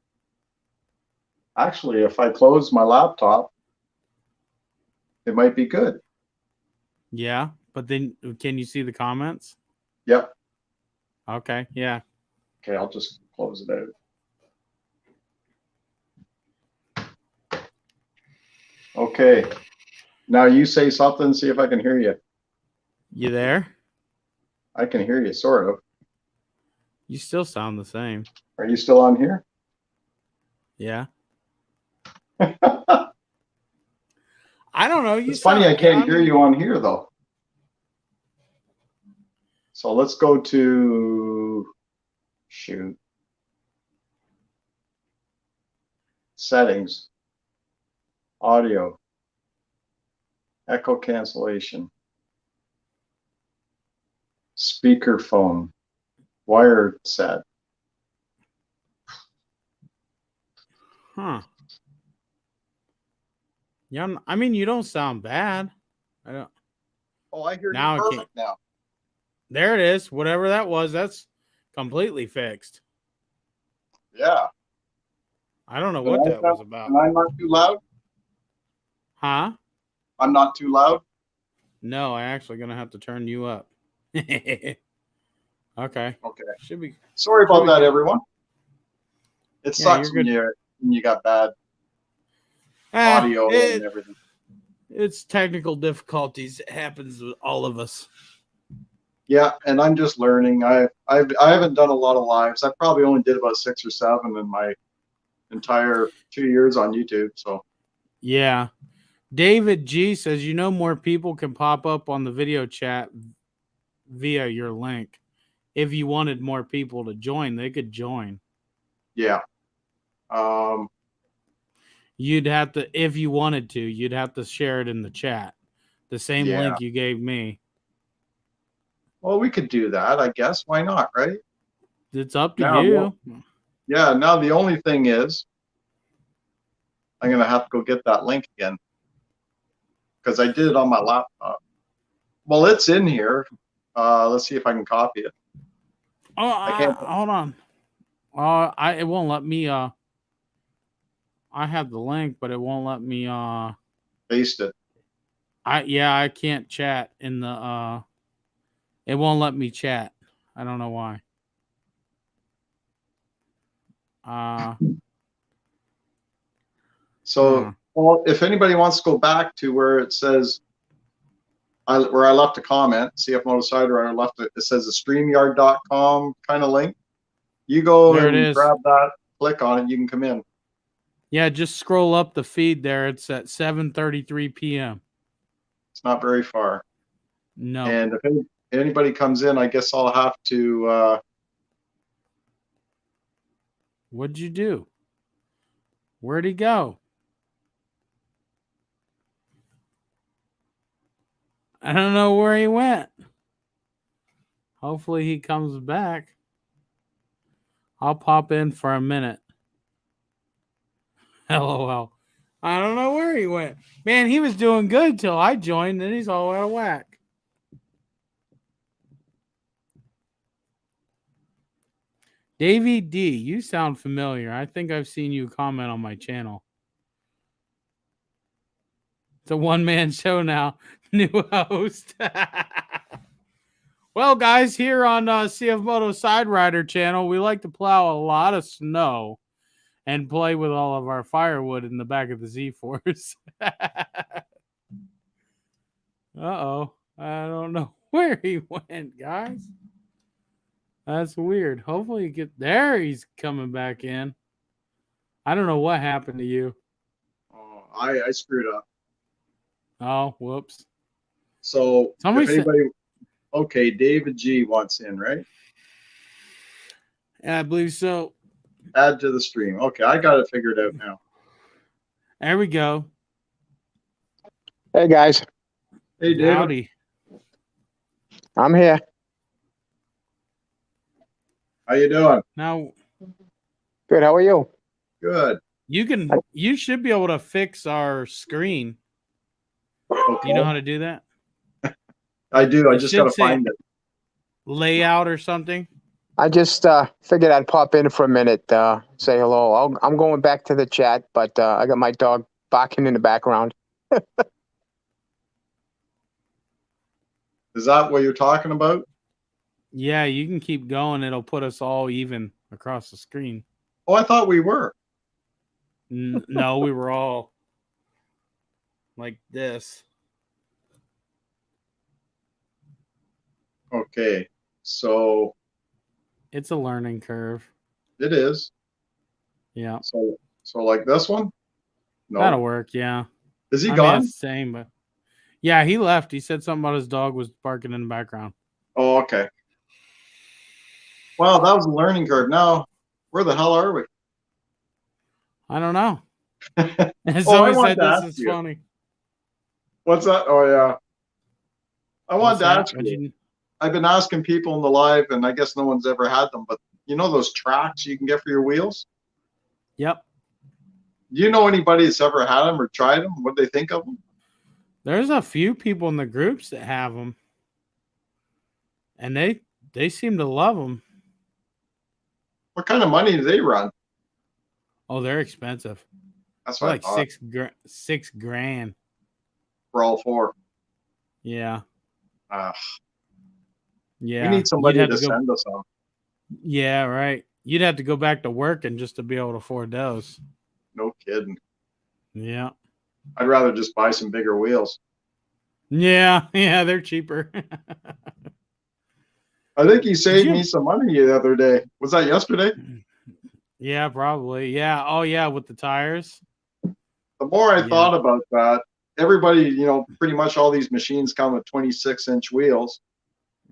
Actually, if I close my laptop, it might be good. Yeah, but then can you see the comments? Yep. Okay, yeah. Okay, I'll just close it out. Okay. Now you say something, see if I can hear you. You there? I can hear you, sort of. You still sound the same. Are you still on here? Yeah. I don't know. It's funny I can't hear you on here, though. So let's go to... Shoot. settings, audio, echo cancellation, speakerphone, wired set. Huh. Yeah, I mean, you don't sound bad. I don't. Oh, I hear Now you I can't. perfect now. There it is. Whatever that was, that's completely fixed. Yeah. I don't know what that was about. And I'm not too loud? Huh? I'm not too loud? No, I actually gonna have to turn you up. Okay. Okay. Should be. Sorry about that, good. everyone. It Yeah, sucks you're when you got bad audio and everything. It's technical difficulties. It happens with all of us. Yeah, and I'm just learning. I haven't done a lot of lives. I probably only did about 6 or 7 in my entire 2 years on YouTube. So Yeah. David G says, more people can pop up on the video chat via your link. If you wanted more people to join, they could join. yeah. You'd have to, if you wanted to, you'd have to share it in the chat. The same link you gave me. Well, we could do that, I guess. Why not, right? It's up to you. Yeah, now the only thing is I'm going to have to go get that link again because I did it on my laptop. Well, it's in here. Let's see if I can copy it. Oh, hold on. It won't let me. I have the link, but it won't let me. Paste it. I can't chat in the. It won't let me chat. I don't know why. So, well, if anybody wants to go back to where it says, where I left a comment, CFMOTOsiderider left it says the StreamYard.com kind of link. You go there and grab that, click on it, you can come in. Yeah, just scroll up the feed there. It's at 7:33 p.m. It's not very far. No. And if anybody comes in, I guess I'll have to. What'd you do? Where'd he go? I don't know where he went. Hopefully he comes back. I'll pop in for a minute. LOL. I don't know where he went. Man, he was doing good till I joined, and he's all out of whack. Davey D, you sound familiar. I think I've seen you comment on my channel. It's a one-man show now. New host. Well, guys, here on CFMOTOsiderider channel, we like to plow a lot of snow and play with all of our firewood in the back of the Z-Force. Uh-oh. I don't know where he went, guys. That's weird. Hopefully he's coming back in. I don't know what happened to you. Oh, I screwed up. Oh, whoops. So if anybody, okay, David G wants in, right? Yeah, I believe so. Add to the stream. Okay, I got it figured out now. There we go. Hey, guys. Hey, David. Howdy. I'm here. How you doing? Now, good. How are you? Good. You should be able to fix our screen. Okay. You know how to do that? I do. I just got to find it. Layout or something. I just figured I'd pop in for a minute, say hello. I'm going back to the chat, but I got my dog barking in the background. Is that what you're talking about? Yeah, you can keep going. It'll put us all even across the screen. Oh, I thought we were. No, we were all like this. Okay, so it's a learning curve. It is. Yeah. So like this one? No. That'll work, yeah. Is he gone? Mean, it's the same, but yeah, he left. He said something about his dog was barking in the background. Oh, okay. Wow, that was a learning curve. Now, where the hell are we? I don't know. And Oh, I somebody wanted said to this ask is you. funny. What's that? Oh, yeah. I wanted What's to that? ask you. I've been asking people in the live, and I guess no one's ever had them, but you know those tracks you can get for your wheels? Yep. Do you know anybody that's ever had them or tried them? What do they think of them? There's a few people in the groups that have them, and they seem to love them. What kind of money do they run? Oh, they're expensive. That's They're what like I thought. $6,000. For all four. Yeah. We Yeah. need You'd somebody have to to go. send us some. Yeah, right. You'd have to go back to working just to be able to afford those. No kidding. Yeah. I'd rather just buy some bigger wheels. Yeah. Yeah. They're cheaper. I think you saved me some money the other day. Was that yesterday? Yeah, probably. Yeah. Oh, yeah. With the tires. The more I thought about that, everybody, you know, pretty much all these machines come with 26-inch wheels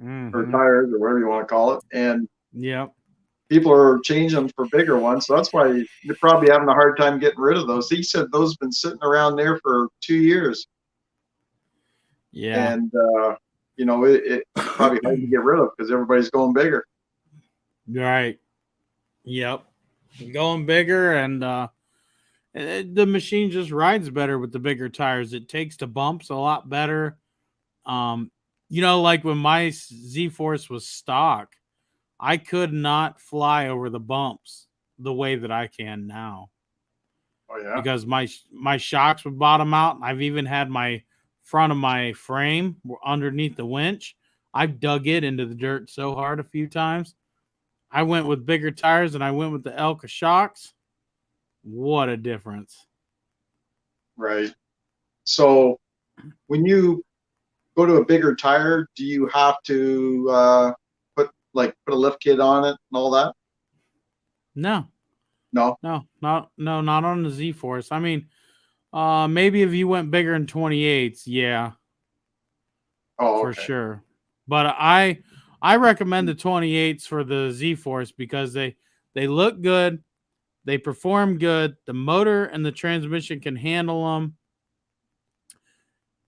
or tires or whatever you want to call it. And people are changing them for bigger ones. So that's why you're probably having a hard time getting rid of those. He said those have been sitting around there for 2 years. Yeah. And, you know, it's probably hard to get rid of because everybody's going bigger. Right. Yep. Going bigger, and the machine just rides better with the bigger tires. It takes the bumps a lot better. You know, like when my Z-Force was stock, I could not fly over the bumps the way that I can now. Oh, yeah. Because my shocks would bottom out. And I've even had my front of my frame underneath the winch. I've dug it into the dirt so hard a few times. I went with bigger tires and I went with the Elka shocks. What a difference. Right. So when you go to a bigger tire, do you have to put a lift kit on it and all that? No, not on the Z-Force. I mean, maybe if you went bigger in 28s, yeah. Oh, for okay. sure. But I recommend the 28s for the Z-Force because they look good, they perform good, the motor and the transmission can handle them,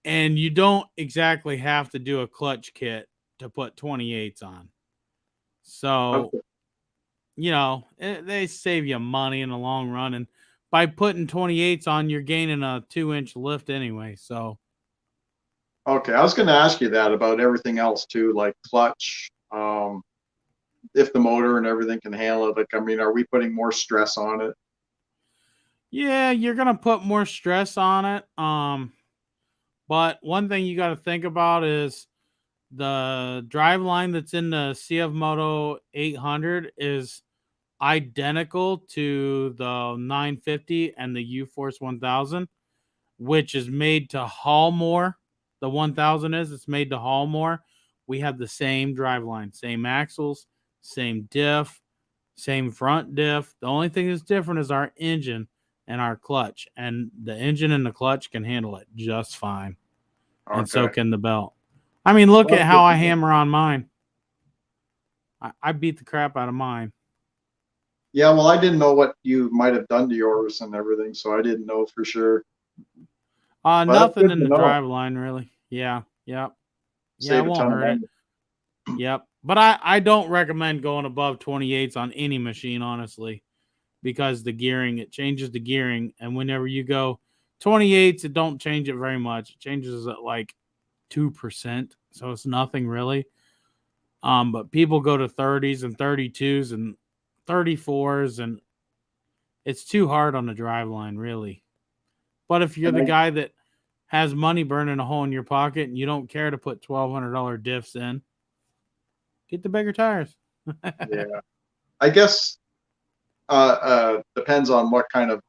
and you don't exactly have to do a clutch kit to put 28s on. So, you know, they save you money in the long run, and by putting 28s on, you're gaining a 2-inch lift anyway. So, okay, I was going to ask you that about everything else too, like clutch, if the motor and everything can handle it. Like, I mean, are we putting more stress on it? Yeah, you're gonna put more stress on it. But one thing you got to think about is the drive line that's in the CFMOTO 800 is identical to the 950 and the U-Force 1000, which is made to haul more. The 1000 it's made to haul more. We have the same drive line, same axles, same diff, same front diff. The only thing that's different is our engine and our clutch, and the engine and the clutch can handle it just fine. And so can the belt. I mean, look at how I hammer on mine. I beat the crap out of mine. Yeah, well, I didn't know what you might have done to yours and everything, so I didn't know for sure. Nothing in the drive line, really. Yeah, yep. Yeah, it won't hurt it. Yep. But I don't recommend going above 28s on any machine, honestly, because the gearing, it changes the gearing. And whenever you go 28s, it don't change it very much. It changes at like 2%. So it's nothing really. But people go to 30s and 32s and 34s, and it's too hard on the drive line, really. But if you're the guy that has money burning a hole in your pocket and you don't care to put $1,200 diffs in, get the bigger tires. Yeah, I guess depends on what kind of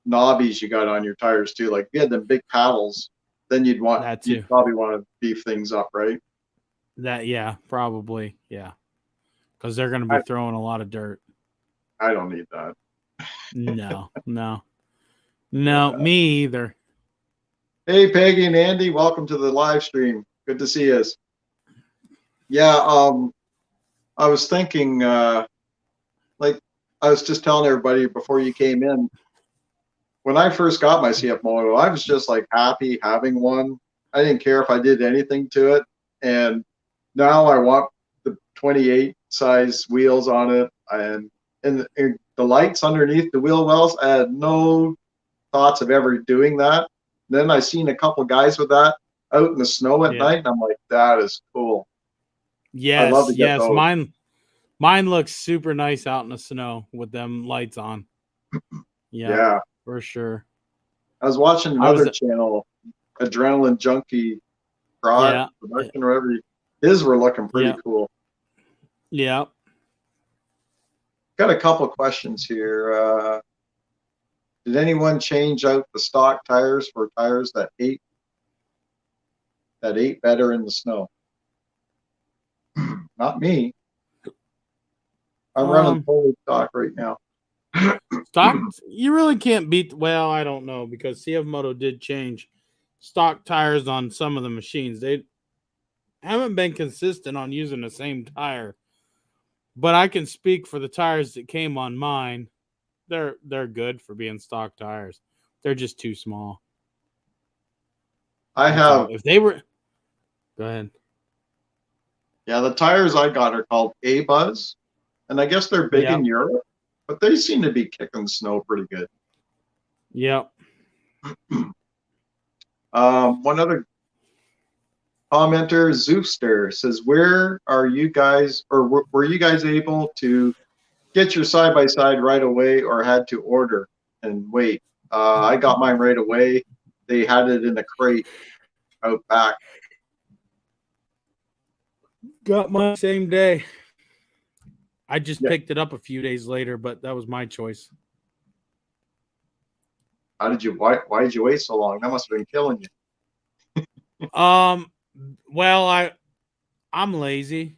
knobbies you got on your tires too. Like if you had the big paddles, then you'd probably want to beef things up, right? Yeah, probably, yeah, because they're going to be throwing a lot of dirt. I don't need that. No, me either. Hey, Peggy and Andy, welcome to the live stream. Good to see us. Yeah, I was thinking, like I was just telling everybody before you came in, when I first got my CF Moto, I was just like happy having one. I didn't care if I did anything to it. And now I want the 28 size wheels on it, and the lights underneath the wheel wells. I had no thoughts of ever doing that. Then I seen a couple guys with that out in the snow at night, and I'm like, that is cool. Yes, I'd love to get those. Mine looks super nice out in the snow with them lights on. Yeah, for sure. I was watching another channel, Adrenaline Junkie Production or whatever. His were looking pretty cool. Yeah. Got a couple questions here. Did anyone change out the stock tires for tires that ate better in the snow? Not me. I'm running fully stock right now. Stock, you really can't beat. Well, I don't know, because CFMOTO did change stock tires on some of the machines. They haven't been consistent on using the same tire, but I can speak for the tires that came on mine. They're good for being stock tires. They're just too small. If they were, go ahead. Yeah, the tires I got are called A-Buzz, and I guess they're big in Europe, but they seem to be kicking snow pretty good. Yep. One other commenter, Zoofster, says, where are you guys, or were you guys able to get your side-by-side right away, or had to order and wait? I got mine right away. They had it in a crate out back. Got mine same day. I just picked it up a few days later, but that was my choice. How did you? Why did you wait so long? That must have been killing you. Well, I'm lazy,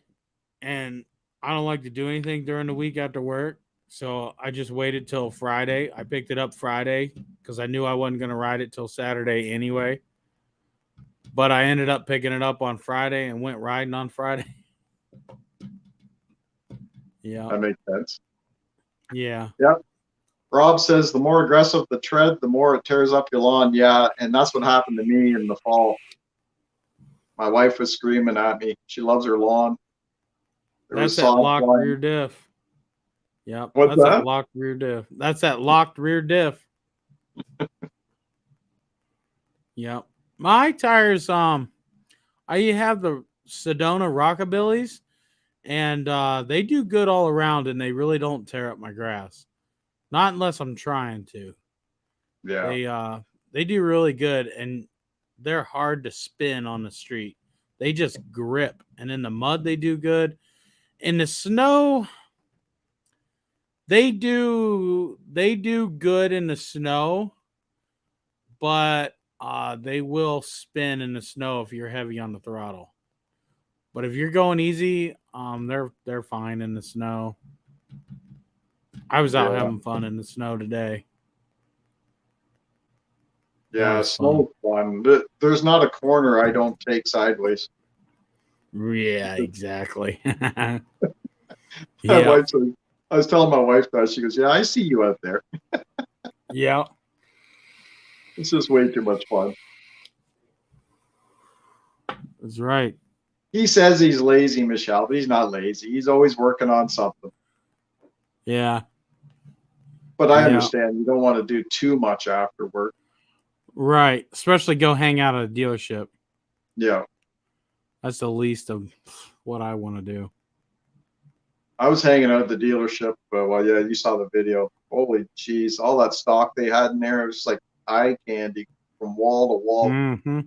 and I don't like to do anything during the week after work. So I just waited till Friday. I picked it up Friday because I knew I wasn't going to ride it till Saturday anyway. But I ended up picking it up on Friday and went riding on Friday. Yeah. That makes sense. Yeah. Yep. Rob says the more aggressive the tread, the more it tears up your lawn. Yeah, and that's what happened to me in the fall. My wife was screaming at me. She loves her lawn. That's that locked rear diff. Yep. What's that's that? That locked rear diff. That's that locked rear diff. Yep. My tires, I have the Sedona Rockabillys, and they do good all around, and they really don't tear up my grass. Not unless I'm trying to. Yeah. They do really good, and they're hard to spin on the street. They just grip, and in the mud they do good. In the snow, they do good in the snow, but they will spin in the snow if you're heavy on the throttle. But if you're going easy, they're fine in the snow. I was out having fun in the snow today. Yeah, snow's fun. There's not a corner I don't take sideways. Yeah, exactly. I was telling my wife that. She goes, yeah, I see you out there. Yeah. It's just way too much fun. That's right. He says he's lazy, Michelle, but he's not lazy. He's always working on something. Yeah. But I understand you don't want to do too much after work. Right. Especially go hang out at a dealership. Yeah. That's the least of what I want to do. I was hanging out at the dealership. Well, yeah, you saw the video. Holy jeez, all that stock they had in there, it was just like eye candy from wall to wall. Mm-hmm.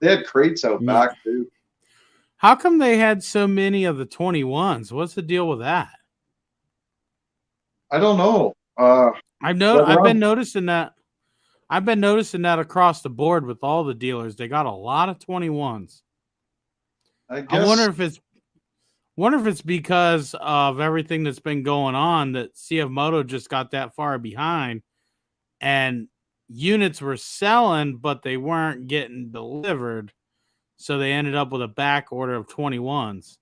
They had crates out back too. How come they had so many of the 21s? What's the deal with that? I don't know. I've been noticing that. I've been noticing that across the board with all the dealers. They got a lot of 21s. I wonder if it's because of everything that's been going on that CFMOTO just got that far behind, and units were selling, but they weren't getting delivered. So they ended up with a back order of 21s.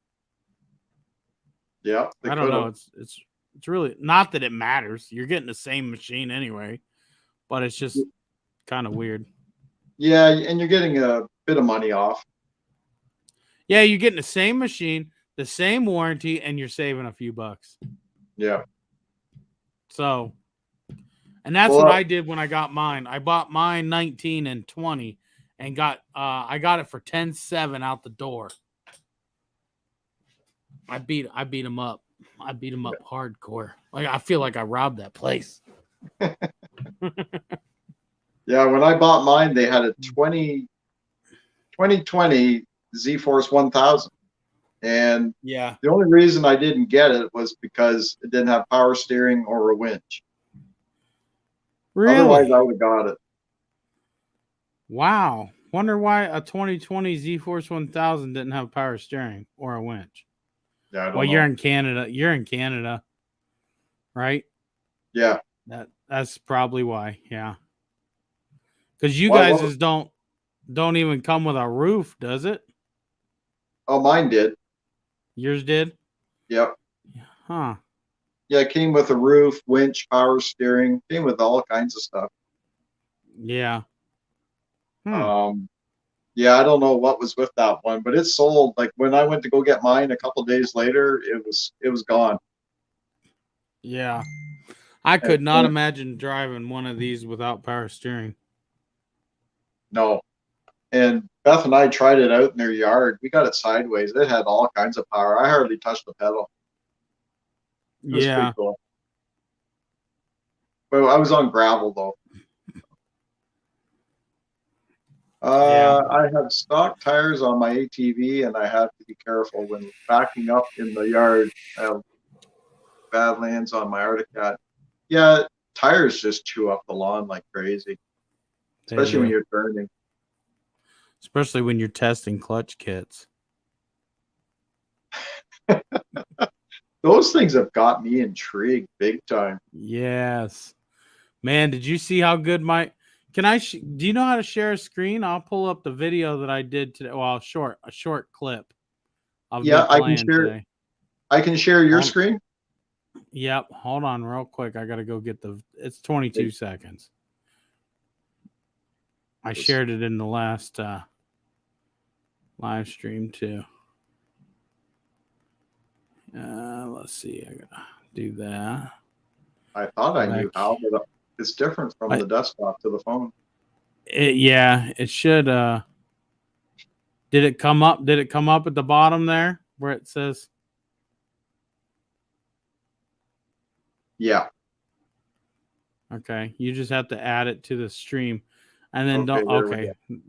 Yeah. I don't know. It's really not that it matters. You're getting the same machine anyway. but it's just kind of weird. Yeah, and you're getting a bit of money off. Yeah, you're getting the same machine, the same warranty, and you're saving a few bucks. Yeah. So, and that's what I did when I got mine. I bought mine 19 and 20 and I got it for 10.7 out the door. I beat him up. I beat him up hardcore. Like I feel like I robbed that place. Yeah, when I bought mine, they had a 2020 Z-Force 1000. And yeah, the only reason I didn't get it was because it didn't have power steering or a winch. Really? Otherwise, I would have got it. Wow. Wonder why a 2020 Z-Force 1000 didn't have power steering or a winch. Yeah, I don't well, know. you're in Canada. You're in Canada, right? Yeah. That's probably why. Yeah. Because you guys don't even come with a roof, does it? Oh, mine did. Yours did? Yep. Huh. Yeah, it came with a roof, winch, power steering, came with all kinds of stuff. Yeah. Yeah, I don't know what was with that one, but it sold. Like when I went to go get mine a couple days later, it was gone. Yeah. I could not imagine driving one of these without power steering. No. And Beth and I tried it out in their yard. We got it sideways. It had all kinds of power. I hardly touched the pedal. It was pretty cool. But I was on gravel though. I have stock tires on my ATV, and I have to be careful when backing up in the yard. I have Badlands on my Arctic Cat. Yeah, tires just chew up the lawn like crazy, especially when you're turning. Especially when you're testing clutch kits. Those things have got me intrigued big time. Yes. Man, did you see how good my... do you know how to share a screen? I'll pull up the video that I did today. Well, a short clip of me playing today. I can share your screen? Yep. Hold on real quick. I got to go get it's 22 seconds. I shared it in the last live stream too. Let's see. I gotta do that. I thought I knew how, but it's different from the desktop to the phone. Yeah, it should. Did it come up? Did it come up at the bottom there where it says? Yeah. Okay, you just have to add it to the stream, and then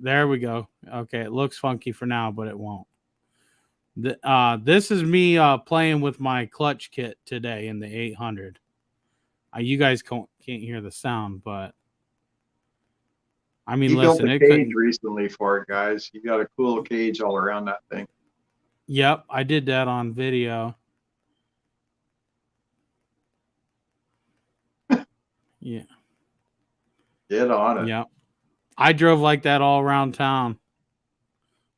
there we go. Okay, it looks funky for now, but it won't. This is me playing with my clutch kit today in the 800. You guys can't hear the sound, but I mean, listen, built a cage recently for it, guys. You got a cool cage all around that thing. Yep, I did that on video. Yeah. Get on it. Yep. I drove like that all around town.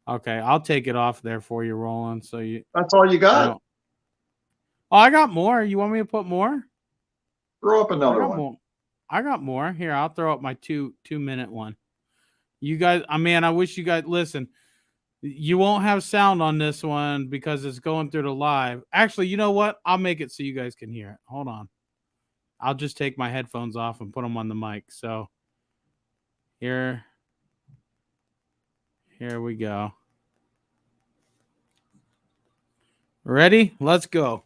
Okay, I'll take it off there for you, Roland. So that's all you got? Oh, I got more. You want me to put more? Throw up another one. I got more. Here, I'll throw up my 2-minute one. You guys, I wish you guys listen. You won't have sound on this one because it's going through the live. Actually, you know what? I'll make it so you guys can hear it. Hold on. I'll just take my headphones off and put them on the mic. So here we go. Ready? Let's go.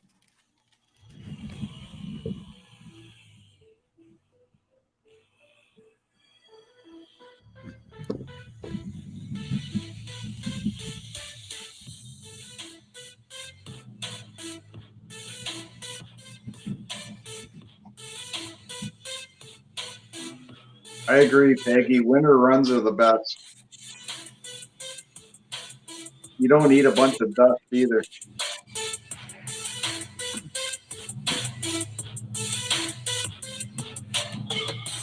I agree, Peggy. Winter runs are the best. You don't need a bunch of dust either.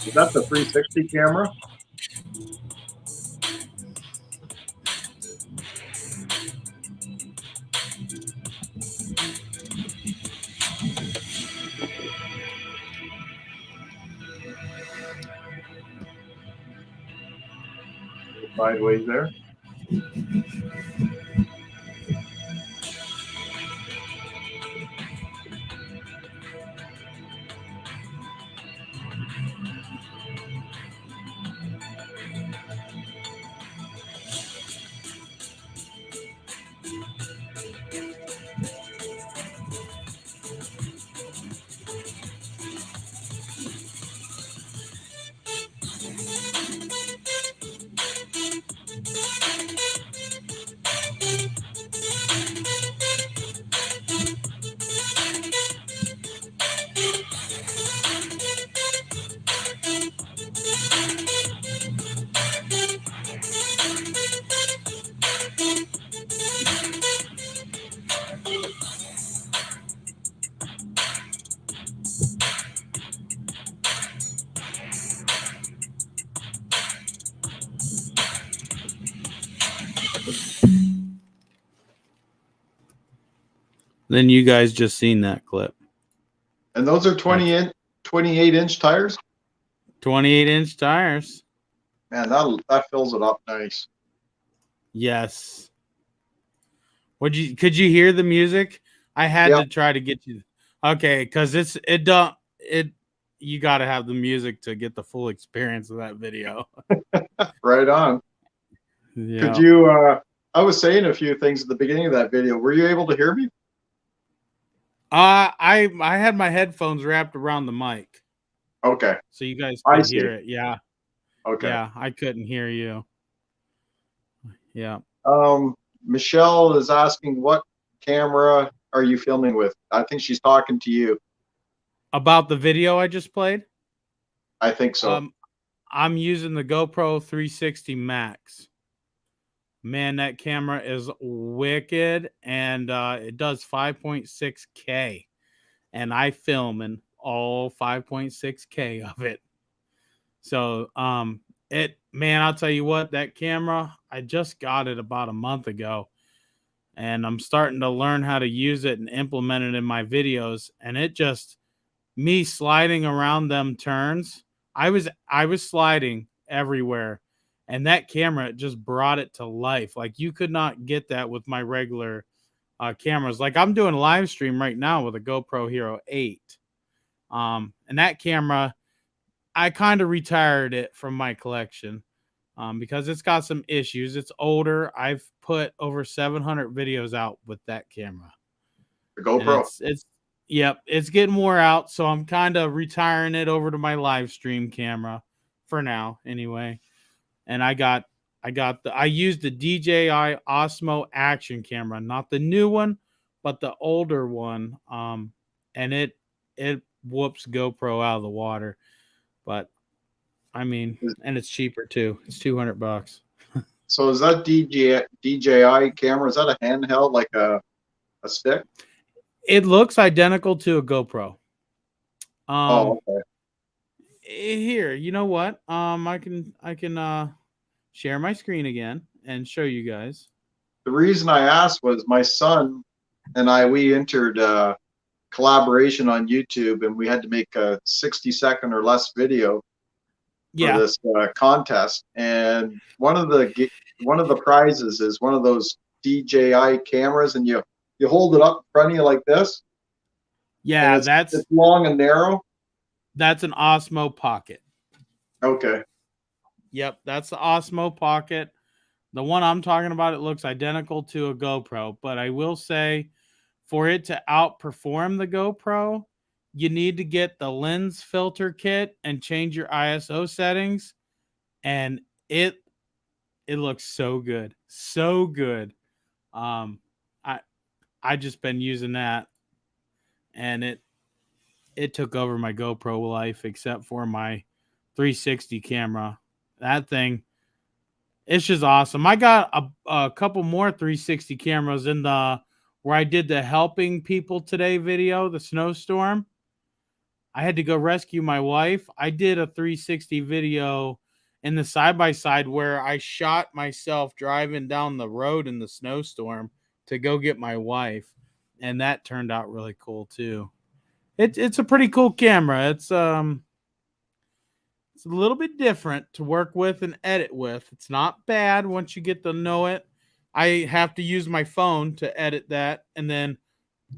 Is that the 360 camera? sideways there. Then you guys just seen that clip. And those are 28-inch tires. 28-inch tires. Man, that fills it up nice. Yes. Could you hear the music? I had to try to get you. Okay, because you got to have the music to get the full experience of that video. Right on. Yeah. Could you? I was saying a few things at the beginning of that video. Were you able to hear me? I had my headphones wrapped around the mic. Okay. So you guys could hear it. Yeah. Okay. Yeah, I couldn't hear you. Yeah. Michelle is asking, what camera are you filming with? I think she's talking to you. About the video I just played? I think so. I'm using the GoPro 360 Max. Man, that camera is wicked, and it does 5.6K, and I film in all 5.6K of it. So, man, I'll tell you what, that camera, I just got it about a month ago, and I'm starting to learn how to use it and implement it in my videos, and me sliding around them turns, I was sliding everywhere. And that camera just brought it to life. Like, you could not get that with my regular cameras. Like, I'm doing a live stream right now with a GoPro Hero 8. And that camera, I kind of retired it from my collection because it's got some issues. It's older. I've put over 700 videos out with that camera. The GoPro. It's getting wore out. So I'm kind of retiring it over to my live stream camera for now, anyway. And I used the DJI Osmo action camera, not the new one, but the older one. And it whoops GoPro out of the water. But I mean, and it's cheaper too. It's $200. So is that DJI camera? Is that a handheld, like a stick? It looks identical to a GoPro. Okay. Here, you know what? I can share my screen again and show you guys. The reason I asked was my son and we entered collaboration on YouTube, and we had to make a 60-second or less video for this contest. And one of the prizes is one of those DJI cameras, and you hold it up in front of you like this. Yeah, it's long and narrow. That's an Osmo Pocket. Okay. Yep, that's the Osmo Pocket. The one I'm talking about, it looks identical to a GoPro, but I will say, for it to outperform the GoPro, you need to get the lens filter kit and change your ISO settings, and it looks so good. So good. I just been using that, and it took over my GoPro life, except for my 360 camera. That thing, it's just awesome. I got a couple more 360 cameras in where I did the helping people today video, the snowstorm. I had to go rescue my wife. I did a 360 video in the side-by-side where I shot myself driving down the road in the snowstorm to go get my wife. And that turned out really cool too. It's a pretty cool camera. It's It's a little bit different to work with and edit with. It's not bad once you get to know it. I have to use my phone to edit that, and then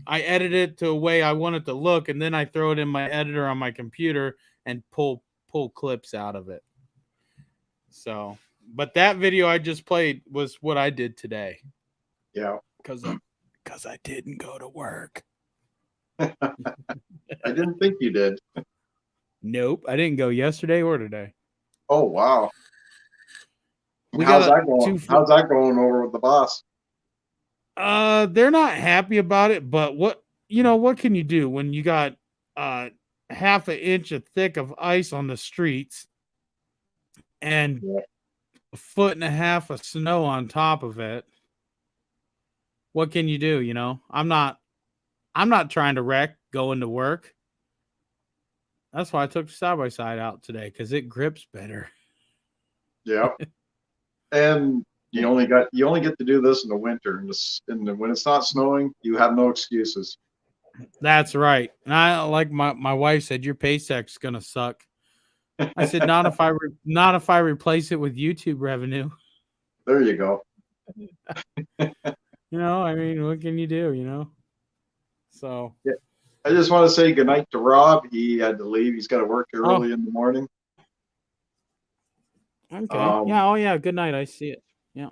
I edit it to a way I want it to look, and then I throw it in my editor on my computer and pull clips out of it. So, but that video I just played was what I did today. Yeah. Because I didn't go to work. I didn't think you did. Nope, I didn't go yesterday or today. Oh, wow. How's that going? How's that going over with the boss? They're not happy about it, but what can you do when you got half an inch of thick of ice on the streets and a foot and a half of snow on top of it? What can you do? I'm not trying to wreck going to work. That's why I took the side-by-side out today, because it grips better. Yeah. And you only get to do this in the winter. When it's not snowing, you have no excuses. That's right. And I, like my wife said, your paycheck's gonna suck. I said, not if I replace it with YouTube revenue. There you go. I mean, what can you do? So yeah. I just want to say goodnight to Rob. He had to leave. He's got to work early in the morning. Okay. Yeah. Oh, yeah. Good night. I see it. Yeah.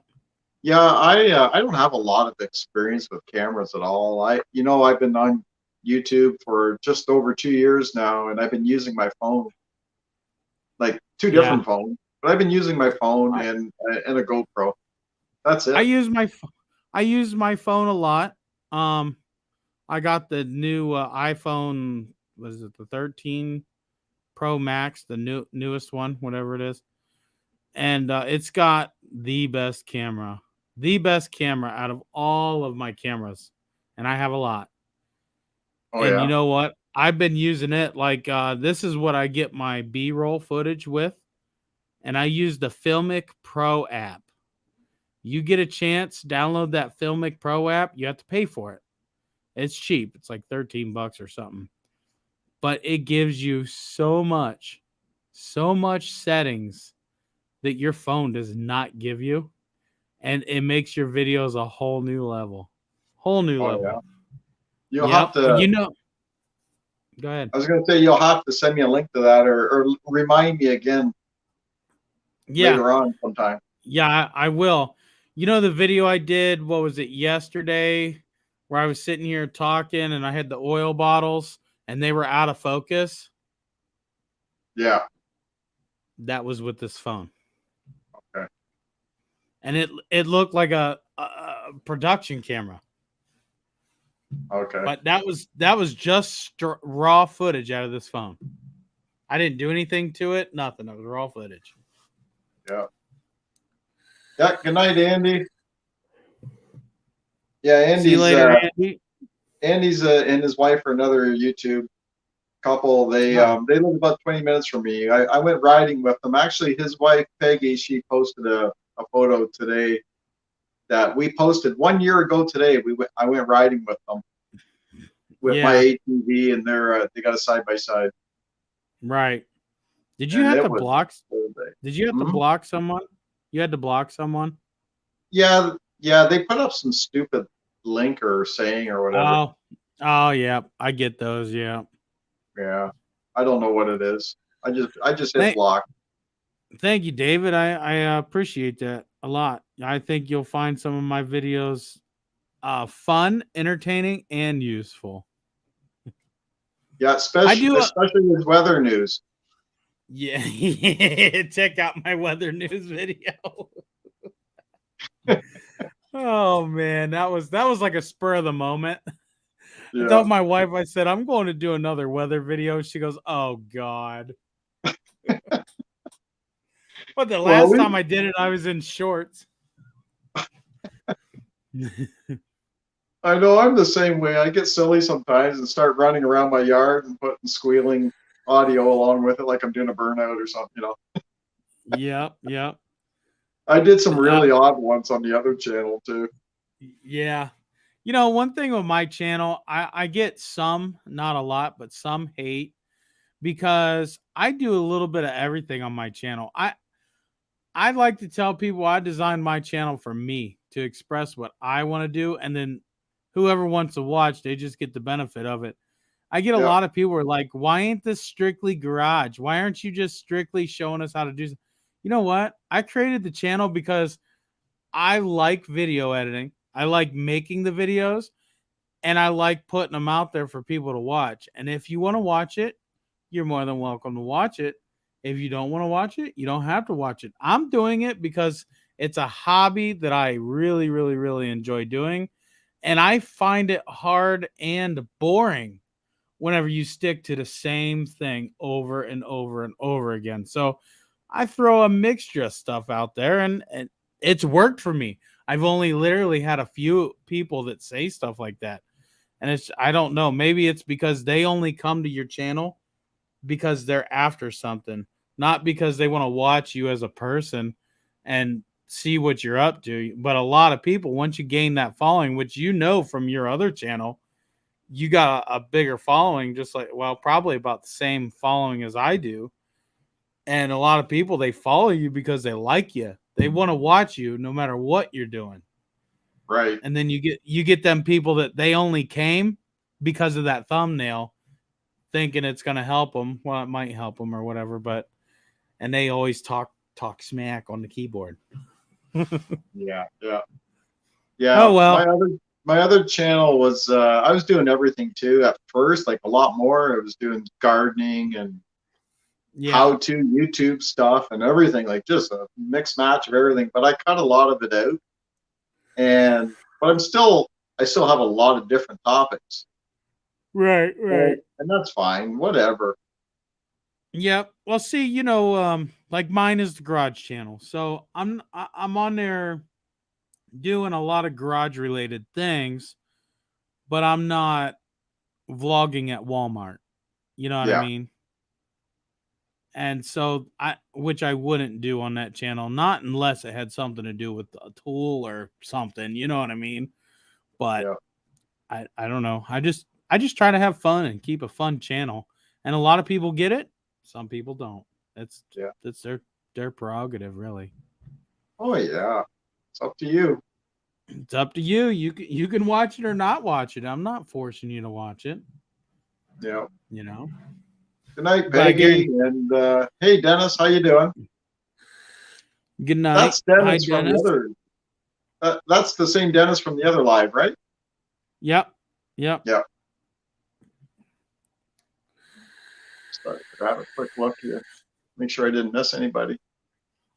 Yeah. I don't have a lot of experience with cameras at all. I've been on YouTube for just over 2 years now, and I've been using my phone, like two different phones. But I've been using my phone and a GoPro. That's it. I use my phone a lot. I got the new iPhone. Was it the 13 Pro Max, the newest one, whatever it is, and it's got the best camera out of all of my cameras, and I have a lot. Oh, and you know what? I've been using it like this is what I get my B-roll footage with, and I use the Filmic Pro app. You get a chance, download that Filmic Pro app. You have to pay for it. It's cheap. It's like $13 or something. But it gives you so much settings that your phone does not give you. And it makes your videos a whole new level. Yeah. You'll have to, go ahead. I was going to say, you'll have to send me a link to that or remind me again later on sometime. Yeah, I will. The video I did, what was it, yesterday, where I was sitting here talking and I had the oil bottles and they were out of focus? Yeah. That was with this phone. Okay. And it looked like a production camera. Okay. But that was just raw footage out of this phone. I didn't do anything to it. Nothing. It was raw footage. Yeah. Yeah. Good night, Andy. Yeah, Andy's, see you later, Andy. Andy's and his wife are another YouTube couple. They live about 20 minutes from me. I went riding with them. Actually, his wife Peggy, she posted a photo today that we posted 1 year ago today. I went riding with them with my ATV, and they got a side-by-side. Right. Did you have to block? Did you have to block someone? You had to block someone? Yeah, they put up some stupid link or saying or whatever. Oh yeah, I get those. Yeah. I don't know what it is. I just hit block. Thank you, David. I appreciate that a lot. I think you'll find some of my videos fun, entertaining, and useful. Yeah, especially with weather news. Yeah, check out my weather news video. Oh man, that was like a spur of the moment. I told my wife, I said, I'm going to do another weather video. She goes, oh God. But the last time I did it, I was in shorts. I know, I'm the same way. I get silly sometimes and start running around my yard and putting squealing audio along with it like I'm doing a burnout or something, Yeah. I did some really odd ones on the other channel too. Yeah. One thing with my channel, I get some, not a lot, but some hate because I do a little bit of everything on my channel. I like to tell people I designed my channel for me to express what I want to do, and then whoever wants to watch, they just get the benefit of it. I get a lot of people who are like, why ain't this strictly garage? Why aren't you just strictly showing us how to do? You know what? I created the channel because I like video editing. I like making the videos, and I like putting them out there for people to watch. And if you want to watch it, you're more than welcome to watch it. If you don't want to watch it, you don't have to watch it. I'm doing it because it's a hobby that I really, really, really enjoy doing. And I find it hard and boring whenever you stick to the same thing over and over and over again. So I throw a mixture of stuff out there, and it's worked for me. I've only literally had a few people that say stuff like that. And I don't know, maybe it's because they only come to your channel because they're after something, not because they want to watch you as a person and see what you're up to. But a lot of people, once you gain that following, which you know from your other channel, you got a bigger following, just like, well, probably about the same following as I do. And a lot of people, they follow you because they like you. They want to watch you no matter what you're doing. Right. And then you get them people that they only came because of that thumbnail, thinking it's going to help them. Well, it might help them or whatever, and they always talk smack on the keyboard. Yeah. Oh, well. My other channel was I was doing everything too at first, like a lot more. I was doing gardening and how to YouTube stuff and everything, like just a mixed match of everything. But I cut a lot of it out, but I still have a lot of different topics. Right. And that's fine, whatever. Yeah. Well, see, like mine is the garage channel, so I'm on there doing a lot of garage related things, but I'm not vlogging at Walmart. You know what I mean? And so which I wouldn't do on that channel, not unless it had something to do with a tool or something, you know what I mean? But I don't know. I just try to have fun and keep a fun channel. And a lot of people get it. Some people don't. It's their prerogative, really. Oh yeah. It's up to you. It's up to you. You can watch it or not watch it. I'm not forcing you to watch it. Yeah. Good night, Peggy. And hey, Dennis, how you doing? Good night. That's Dennis. Hi, Dennis. From the other. That's the same Dennis from the other live, right? Yep. Start to have a quick look here. Make sure I didn't miss anybody.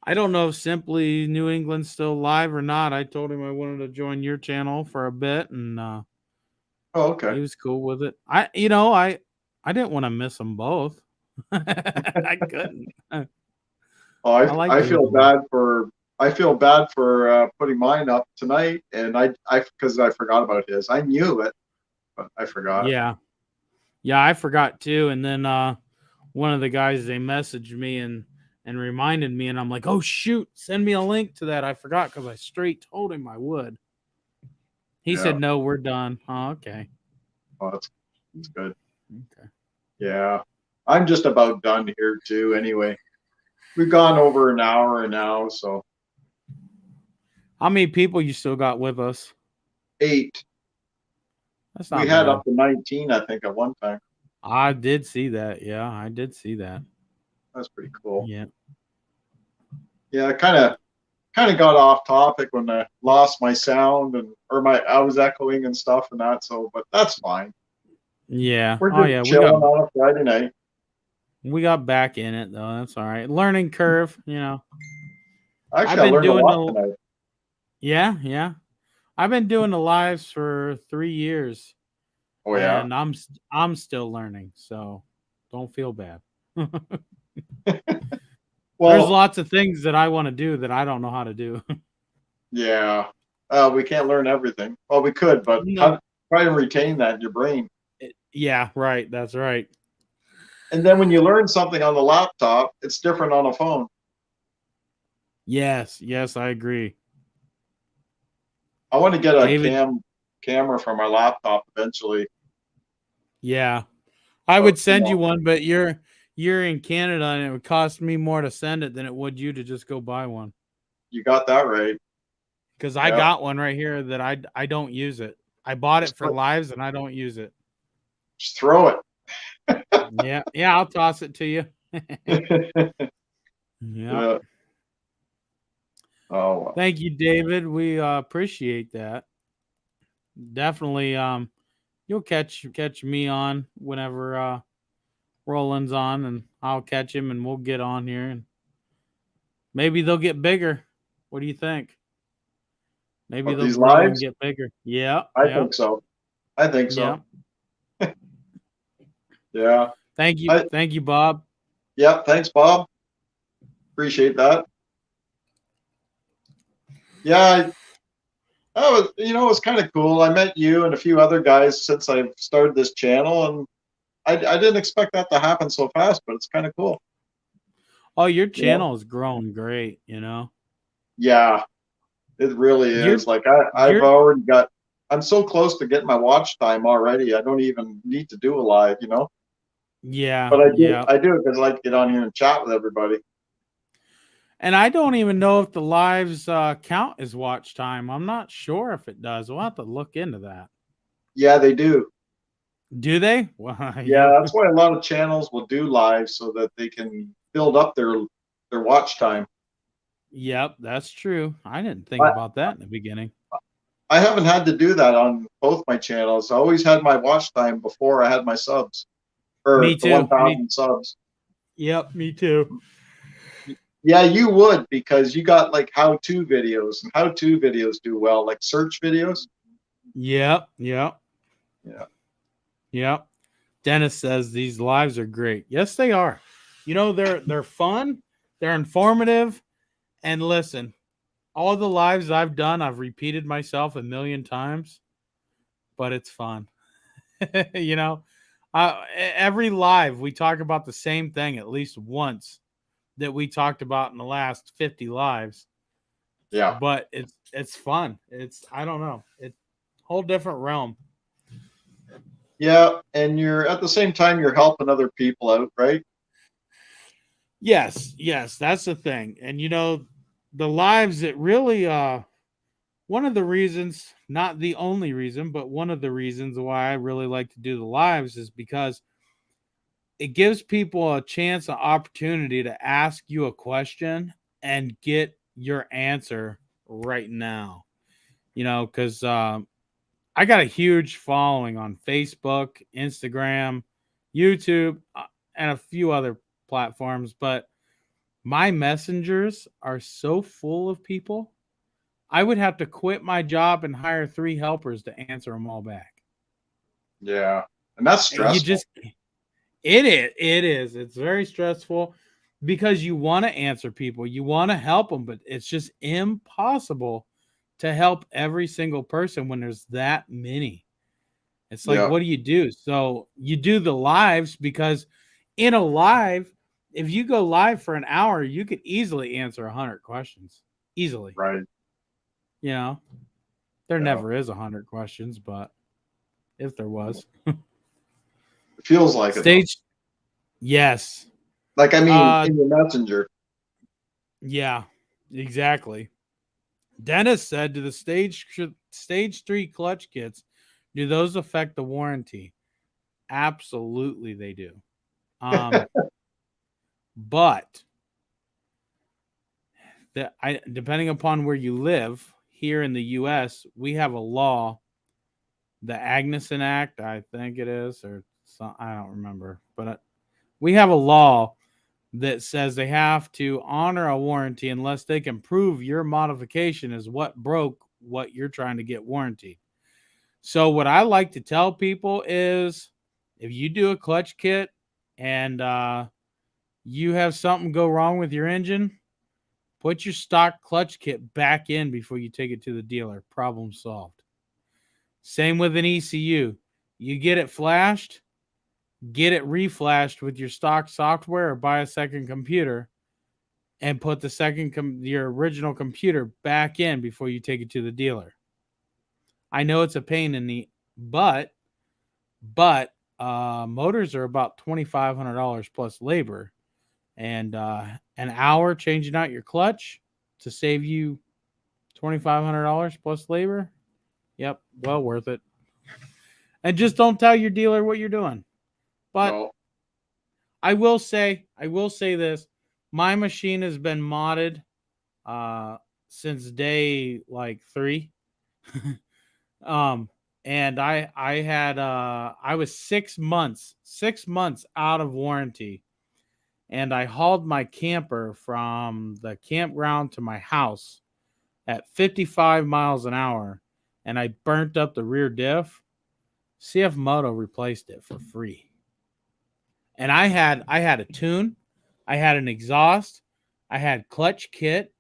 I don't know if Simply New England's still live or not. I told him I wanted to join your channel for a bit, and okay. He was cool with it. I didn't want to miss them both. I couldn't. I feel bad for putting mine up tonight, and because I forgot about his. I knew it, but I forgot. Yeah, I forgot too. And then one of the guys, they messaged me and reminded me, and I'm like, oh shoot, send me a link to that. I forgot because I straight told him I would. He said, no, we're done. Oh, okay. Oh, that's good. Okay. Yeah, I'm just about done here too. Anyway, we've gone over an hour now, so. How many people you still got with us? 8. That's not we had up to 19, I think, at one time. I did see that. Yeah, I did see that. That's pretty cool. Yeah. Yeah, I kind of got off topic when I lost my sound I was echoing and stuff and that. So, but that's fine. Yeah. We're just chilling on a Friday night. We got back in it though. That's all right. Learning curve, Actually, I learned a lot tonight. Yeah. I've been doing the lives for 3 years. Oh yeah. And I'm still learning, so don't feel bad. Well, there's lots of things that I want to do that I don't know how to do. Yeah. We can't learn everything. Well, we could, but try to retain that in your brain. Yeah, right. That's right. And then when you learn something on the laptop, it's different on a phone. Yes, I agree. I want to get a camera for my laptop eventually. Yeah. I would send you one, but you're you're in Canada and it would cost me more to send it than it would you to just go buy one. You got that right. Because I got one right here that I don't use it. I bought it for lives and I don't use it. Just throw it. Yeah, I'll toss it to you. Yeah. Oh, well. Thank you, David. We appreciate that. Definitely. You'll catch me on whenever Roland's on, and I'll catch him, and we'll get on here, and maybe they'll get bigger. What do you think? Maybe they'll grow and get bigger. Yeah, I think so. I think so. Yeah. Yeah. Thank you. Thank you, Bob. Yeah. Thanks, Bob. Appreciate that. Yeah. It was kind of cool. I met you and a few other guys since I've started this channel, and I didn't expect that to happen so fast, but it's kind of cool. Oh, your channel has grown great, Yeah, it really is. I'm so close to getting my watch time already. I don't even need to do a live, Yeah. But I do it because I like to get on here and chat with everybody. And I don't even know if the lives count as watch time. I'm not sure if it does. We'll have to look into that. Yeah, they do. Do they? Well, yeah, that's why a lot of channels will do live so that they can build up their watch time. Yep, that's true. I didn't think about that in the beginning. I haven't had to do that on both my channels. I always had my watch time before I had my subs. Me too. 1,000 subs. Yep, me too. Yeah, you would, because you got like how-to videos, and how-to videos do well, like search videos. Yep. Yeah. Dennis says these lives are great. Yes, they are. They're fun, they're informative, and listen, all the lives I've done, I've repeated myself 1,000,000 times, but it's fun. Every live we talk about the same thing at least once that we talked about in the last 50 lives. Yeah. But it's fun. I don't know. It's a whole different realm. Yeah, and you're at the same time you're helping other people out, right? Yes, that's the thing. And the lives that really one of the reasons, not the only reason, but one of the reasons why I really like to do the lives is because it gives people a chance, an opportunity to ask you a question and get your answer right now. Because I got a huge following on Facebook, Instagram, YouTube, and a few other platforms, but my messengers are so full of people, I would have to quit my job and hire 3 helpers to answer them all back. Yeah, and that's stressful. It is. It's very stressful because you want to answer people, you want to help them, but it's just impossible to help every single person when there's that many. It's like, what do you do? So you do the lives, because in a live, if you go live for an hour, you could easily answer 100 questions easily. Right. There never is 100 questions, but if there was, it feels like stage. Yes. Like, I mean, in the messenger. Yeah, exactly. Dennis said, do the stage 3 clutch kits, do those affect the warranty? Absolutely they do. But depending upon where you live here in the US, we have a law, the Agneson Act, I think it is, or I don't remember, but we have a law that says they have to honor a warranty unless they can prove your modification is what broke what you're trying to get warranty. So what I like to tell people is, if you do a clutch kit and you have something go wrong with your engine, put your stock clutch kit back in before you take it to the dealer. Problem solved. Same with an ECU. You get it flashed, get it reflashed with your stock software, or buy a second computer and put your original computer back in before you take it to the dealer. I know it's a pain in the butt, but motors are about $2,500 plus labor, and an hour changing out your clutch to save you $2,500 plus labor. Yep, well worth it. And just don't tell your dealer what you're doing. But No. I will say this: my machine has been modded since day like 3. And I was 6 months out of warranty, and I hauled my camper from the campground to my house at 55 miles an hour, and I burnt up the rear diff. CFMOTO replaced it for free. And I had a tune, I had an exhaust, I had clutch kit,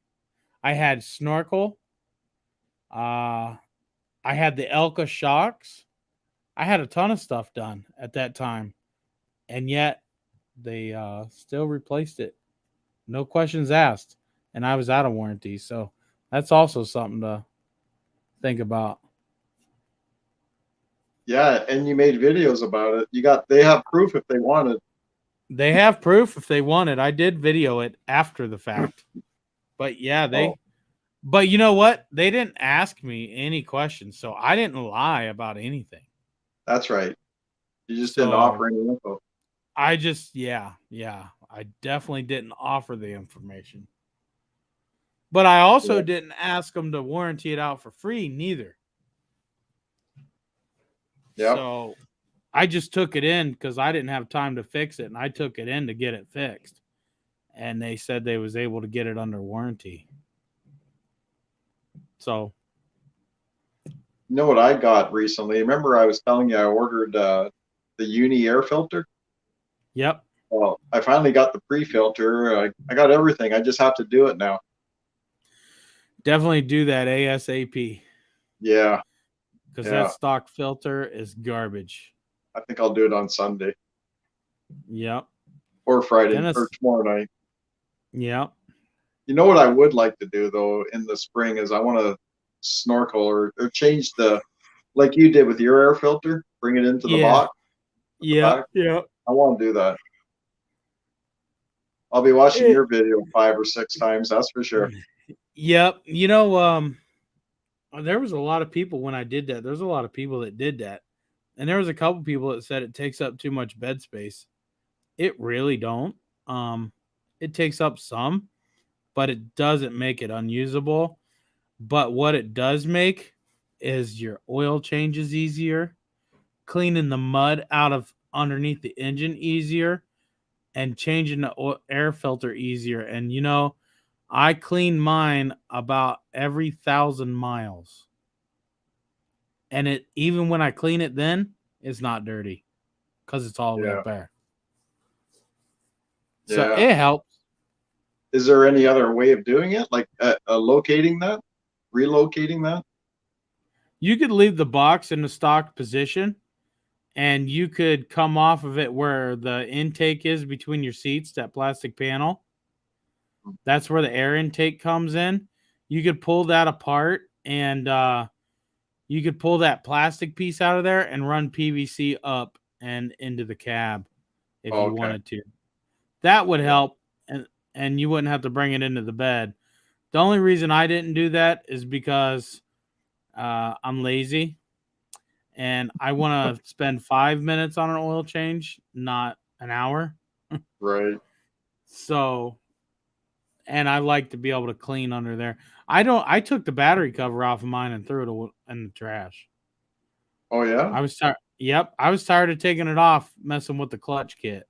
I had snorkel, I had the Elka shocks. I had a ton of stuff done at that time, and yet they still replaced it. No questions asked, and I was out of warranty. So that's also something to think about. Yeah, and you made videos about it. They have proof if they wanted. They have proof if they wanted. I did video it after the fact. But yeah, But you know what? They didn't ask me any questions, so I didn't lie about anything. That's right. You just didn't offer any info. I just, yeah. I definitely didn't offer the information. But I also didn't ask them to warranty it out for free, neither. Yeah. So I just took it in because I didn't have time to fix it, and I took it in to get it fixed. And they said they was able to get it under warranty. So, you know what I got recently? Remember I was telling you I ordered the Uni air filter? Yep. Well, I finally got the pre-filter. I got everything. I just have to do it now. Definitely do that ASAP. Yeah. Because that stock filter is garbage. I think I'll do it on Sunday. Yep. Or Friday or tomorrow night. Yep. You know what I would like to do though in the spring is I want to snorkel or change like you did with your air filter, bring it into the box. Yeah. I want to do that. I'll be watching your video 5 or 6 times, that's for sure. Yep. You know, there was a lot of people when I did that. There's a lot of people that did that. And there was a couple people that said it takes up too much bed space. It really don't. It takes up some, but it doesn't make it unusable. But what it does make is your oil changes easier, cleaning the mud out of underneath the engine easier, and changing the air filter easier. And, you know, I clean mine about every 1,000 miles. And it, even when I clean it then, it's not dirty because it's all the way up there. So it helps. Is there any other way of doing it? Like locating that? Relocating that? You could leave the box in the stock position, and you could come off of it where the intake is between your seats, that plastic panel. That's where the air intake comes in. You could pull that apart, and you could pull that plastic piece out of there and run PVC up and into the cab if you wanted to. That would help, and you wouldn't have to bring it into the bed. The only reason I didn't do that is because I'm lazy, and I want to spend 5 minutes on an oil change, not an hour. Right. So, and I like to be able to clean under there. I took the battery cover off of mine and threw it in the trash. Oh yeah? I was tired. Yep. I was tired of taking it off, messing with the clutch kit.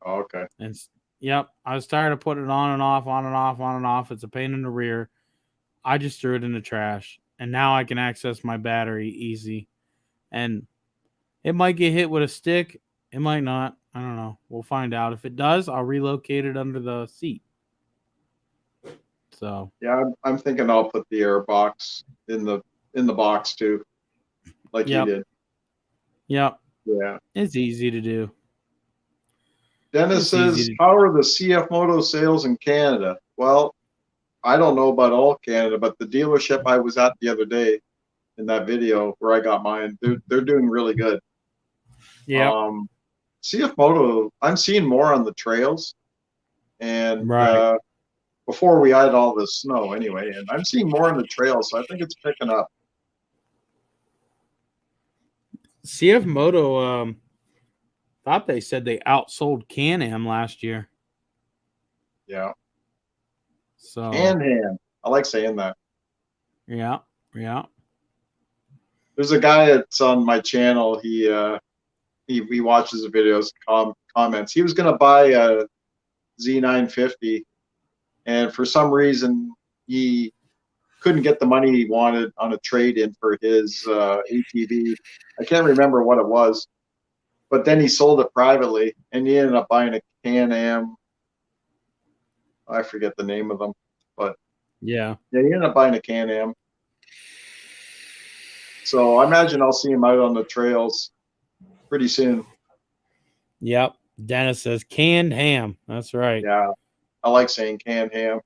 Oh, okay. And yep. I was tired of putting it on and off, on and off, on and off. It's a pain in the rear. I just threw it in the trash. And now I can access my battery easy. And it might get hit with a stick. It might not. I don't know. We'll find out. If it does, I'll relocate it under the seat. So yeah, I'm thinking I'll put the air box in the box too, like you did. Yep. Yeah. It's easy to do. Dennis says, how are the CFMOTO sales in Canada? Well, I don't know about all Canada, but the dealership I was at the other day in that video where I got mine, they're doing really good. Yeah. CFMOTO, I'm seeing more on the trails, and Right. before we had all this snow anyway, and I'm seeing more on the trails, so I think it's picking up. CFMOTO thought they said they outsold Can-Am last year. Yeah. So Hand. I like saying that. yeah. There's a guy that's on my channel. He watches the videos, comments. He was going to buy a Z950, and for some reason he couldn't get the money he wanted on a trade-in for his ATV. I can't remember what it was, but then he sold it privately, and he ended up buying a Can-Am. I forget the name of them, but Yeah. he ended up buying a Can-Am. So I imagine I'll see him out on the trails pretty soon. Yep. Dennis says canned ham. That's right. Yeah, I like saying canned ham.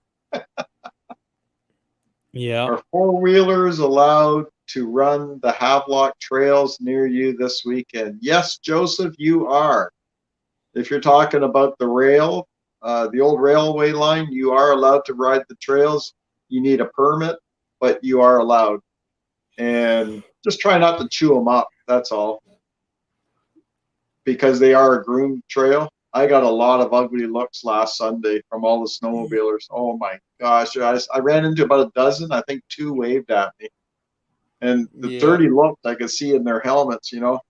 Yeah. Are four-wheelers allowed to run the Havelock trails near you this weekend? Yes, Joseph, you are. If you're talking about the rail, the old railway line, you are allowed to ride the trails. You need a permit, but you are allowed. And just try not to chew them up, that's all. Because they are a groomed trail. I got a lot of ugly looks last Sunday from all the snowmobilers. Oh my gosh, I ran into about a dozen. I think 2 waved at me. And the dirty looks I could see in their helmets, you know.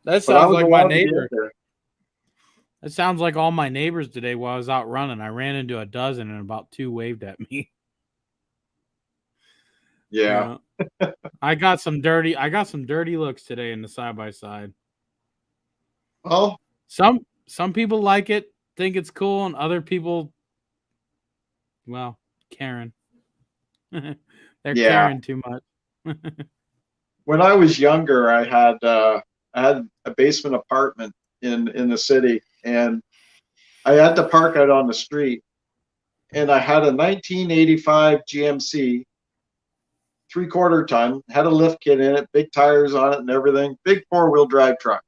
That But I sounds was like my allowed to get neighbor. there. That sounds like all my neighbors today while I was out running. I ran into a dozen and about 2 waved at me. Yeah. I got some dirty looks today in the side by side. Well, some people like it, think it's cool, and other people, well, Karen. They're caring too much. when I was younger, I had a basement apartment in the city, and I had to park out on the street. And I had a 1985 GMC, 3/4 ton, had a lift kit in it, big tires on it and everything, big 4-wheel drive truck.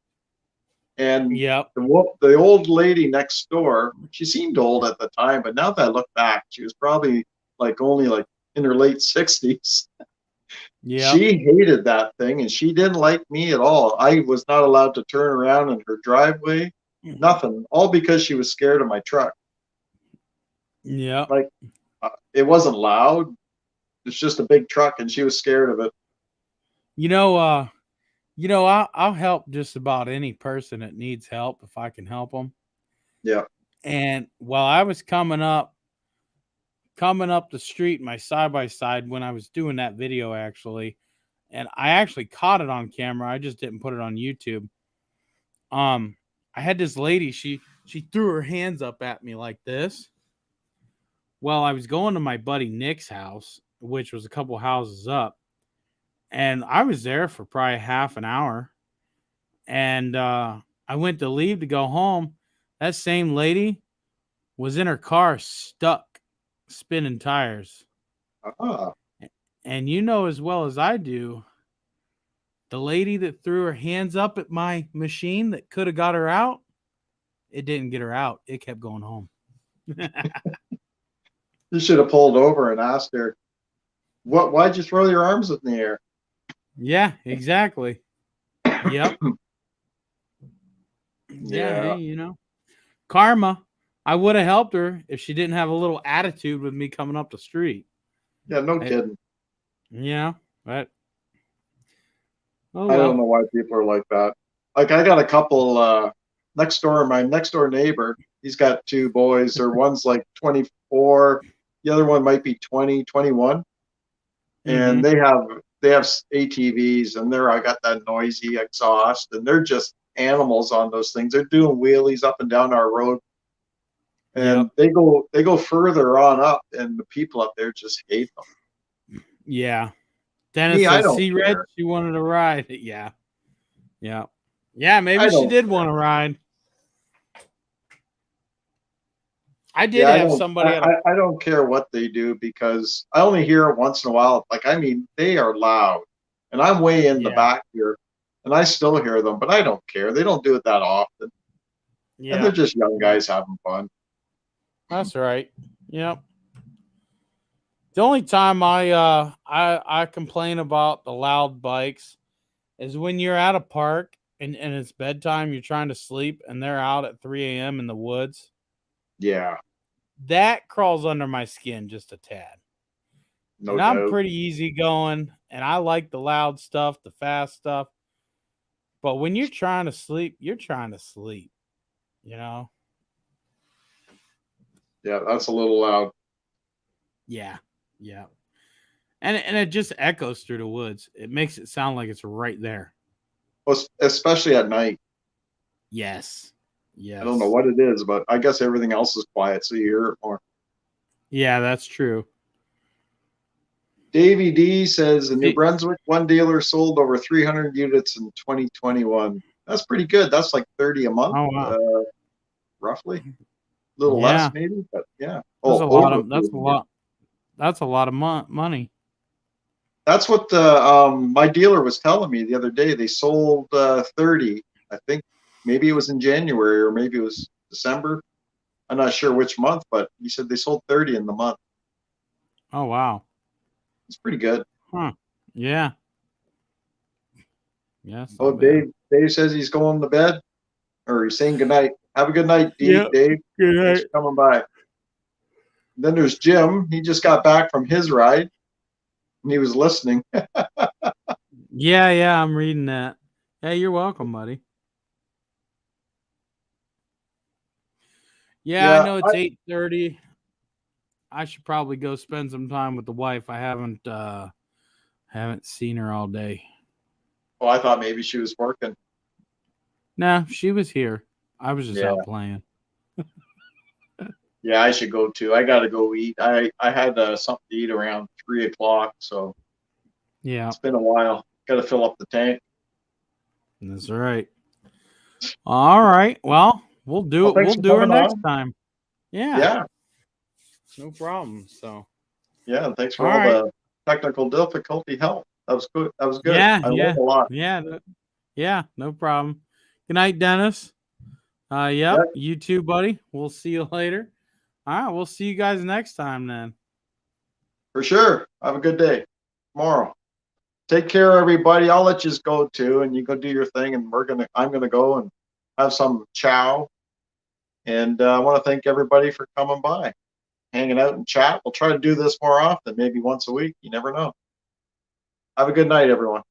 And the old lady next door, she seemed old at the time, but now that I look back, she was probably only in her late 60s. She hated that thing, and she didn't like me at all. I was not allowed to turn around in her driveway, nothing, all because she was scared of my truck. Yeah. It wasn't loud. It's just a big truck, and she was scared of it. I'll help just about any person that needs help if I can help them. Yeah. And while I was coming up the street, my side by side, when I was doing that video, actually, and I actually caught it on camera. I just didn't put it on YouTube. I had this lady. She threw her hands up at me like this. Well, I was going to my buddy Nick's house, which was a couple houses up. And I was there for probably half an hour. And I went to leave to go home. That same lady was in her car stuck, spinning tires. And you know as well as I do, the lady that threw her hands up at my machine that could have got her out, it didn't get her out. It kept going home. You should have pulled over and asked her, why'd you throw your arms in the air? Yeah, exactly. Yep. Yeah. Hey, karma. I would have helped her if she didn't have a little attitude with me coming up the street. Yeah, no kidding. Yeah, but I don't know why people are like that. I got a couple next door. My next door neighbor, he's got 2 boys. One's 24, the other one might be 20, 21, and they have ATVs, and I got that noisy exhaust, and they're just animals on those things. They're doing wheelies up and down our road, and they go further on up, and the people up there just hate them. Yeah. Dennis says, see, Red, she wanted to ride. Yeah. Maybe she did want to ride. I did have somebody. I don't care what they do, because I only hear it once in a while. They are loud, and I'm way in the back here, And I still hear them, but I don't care. They don't do it that often. And they're just young guys having fun. That's right. Yep. The only time I complain about the loud bikes is when you're at a park and it's bedtime, you're trying to sleep, and they're out at 3 a.m. in the woods. Yeah. That crawls under my skin just a tad. No and doubt. I'm pretty easy going, and I like the loud stuff, the fast stuff. But when you're trying to sleep, you're trying to sleep, you know? Yeah, that's a little loud. Yeah. Yeah. And it just echoes through the woods. It makes it sound like it's right there. Well, especially at night. Yes. Yes. I don't know what it is, but I guess everything else is quiet, so you hear it more. Yeah, that's true. Davey D says in New Brunswick, one dealer sold over 300 units in 2021. That's pretty good. That's like 30 a month, Oh, wow. roughly. A little less, maybe, but yeah. That's a lot of. That's a lot. That's a lot of money. That's what the my dealer was telling me the other day. They sold 30. I think maybe it was in January or maybe it was December. I'm not sure which month, but he said they sold 30 in the month. Oh, wow. It's pretty good. Huh. Yeah. Yes. Oh, Dave says he's going to bed, or he's saying good night. Have a good night, Dave. Good night. Thanks for coming by. Then there's Jim. He just got back from his ride, and he was listening. Yeah, I'm reading that. Hey, you're welcome, buddy. Yeah, I know it's 8:30. I should probably go spend some time with the wife. I haven't seen her all day. Oh, I thought maybe she was working. Nah, she was here. I was just out playing. Yeah, I should go too. I gotta go eat. I had something to eat around 3 o'clock, so yeah, it's been a while. Got to fill up the tank. That's right. All right. Well, we'll do it. We'll do her next time. Yeah. Yeah. No problem. So. Yeah. Thanks for all the technical difficulty help. That was good. That was good. Yeah. I learned a lot. Yeah. Yeah. No problem. Good night, Dennis. Yep. You too, buddy. We'll see you later. All right. We'll see you guys next time then. For sure. Have a good day. Tomorrow. Take care, everybody. I'll let you go too, and you go do your thing. And I'm gonna go and have some chow. And I want to thank everybody for coming by, hanging out and chat. We'll try to do this more often, maybe once a week. You never know. Have a good night, everyone.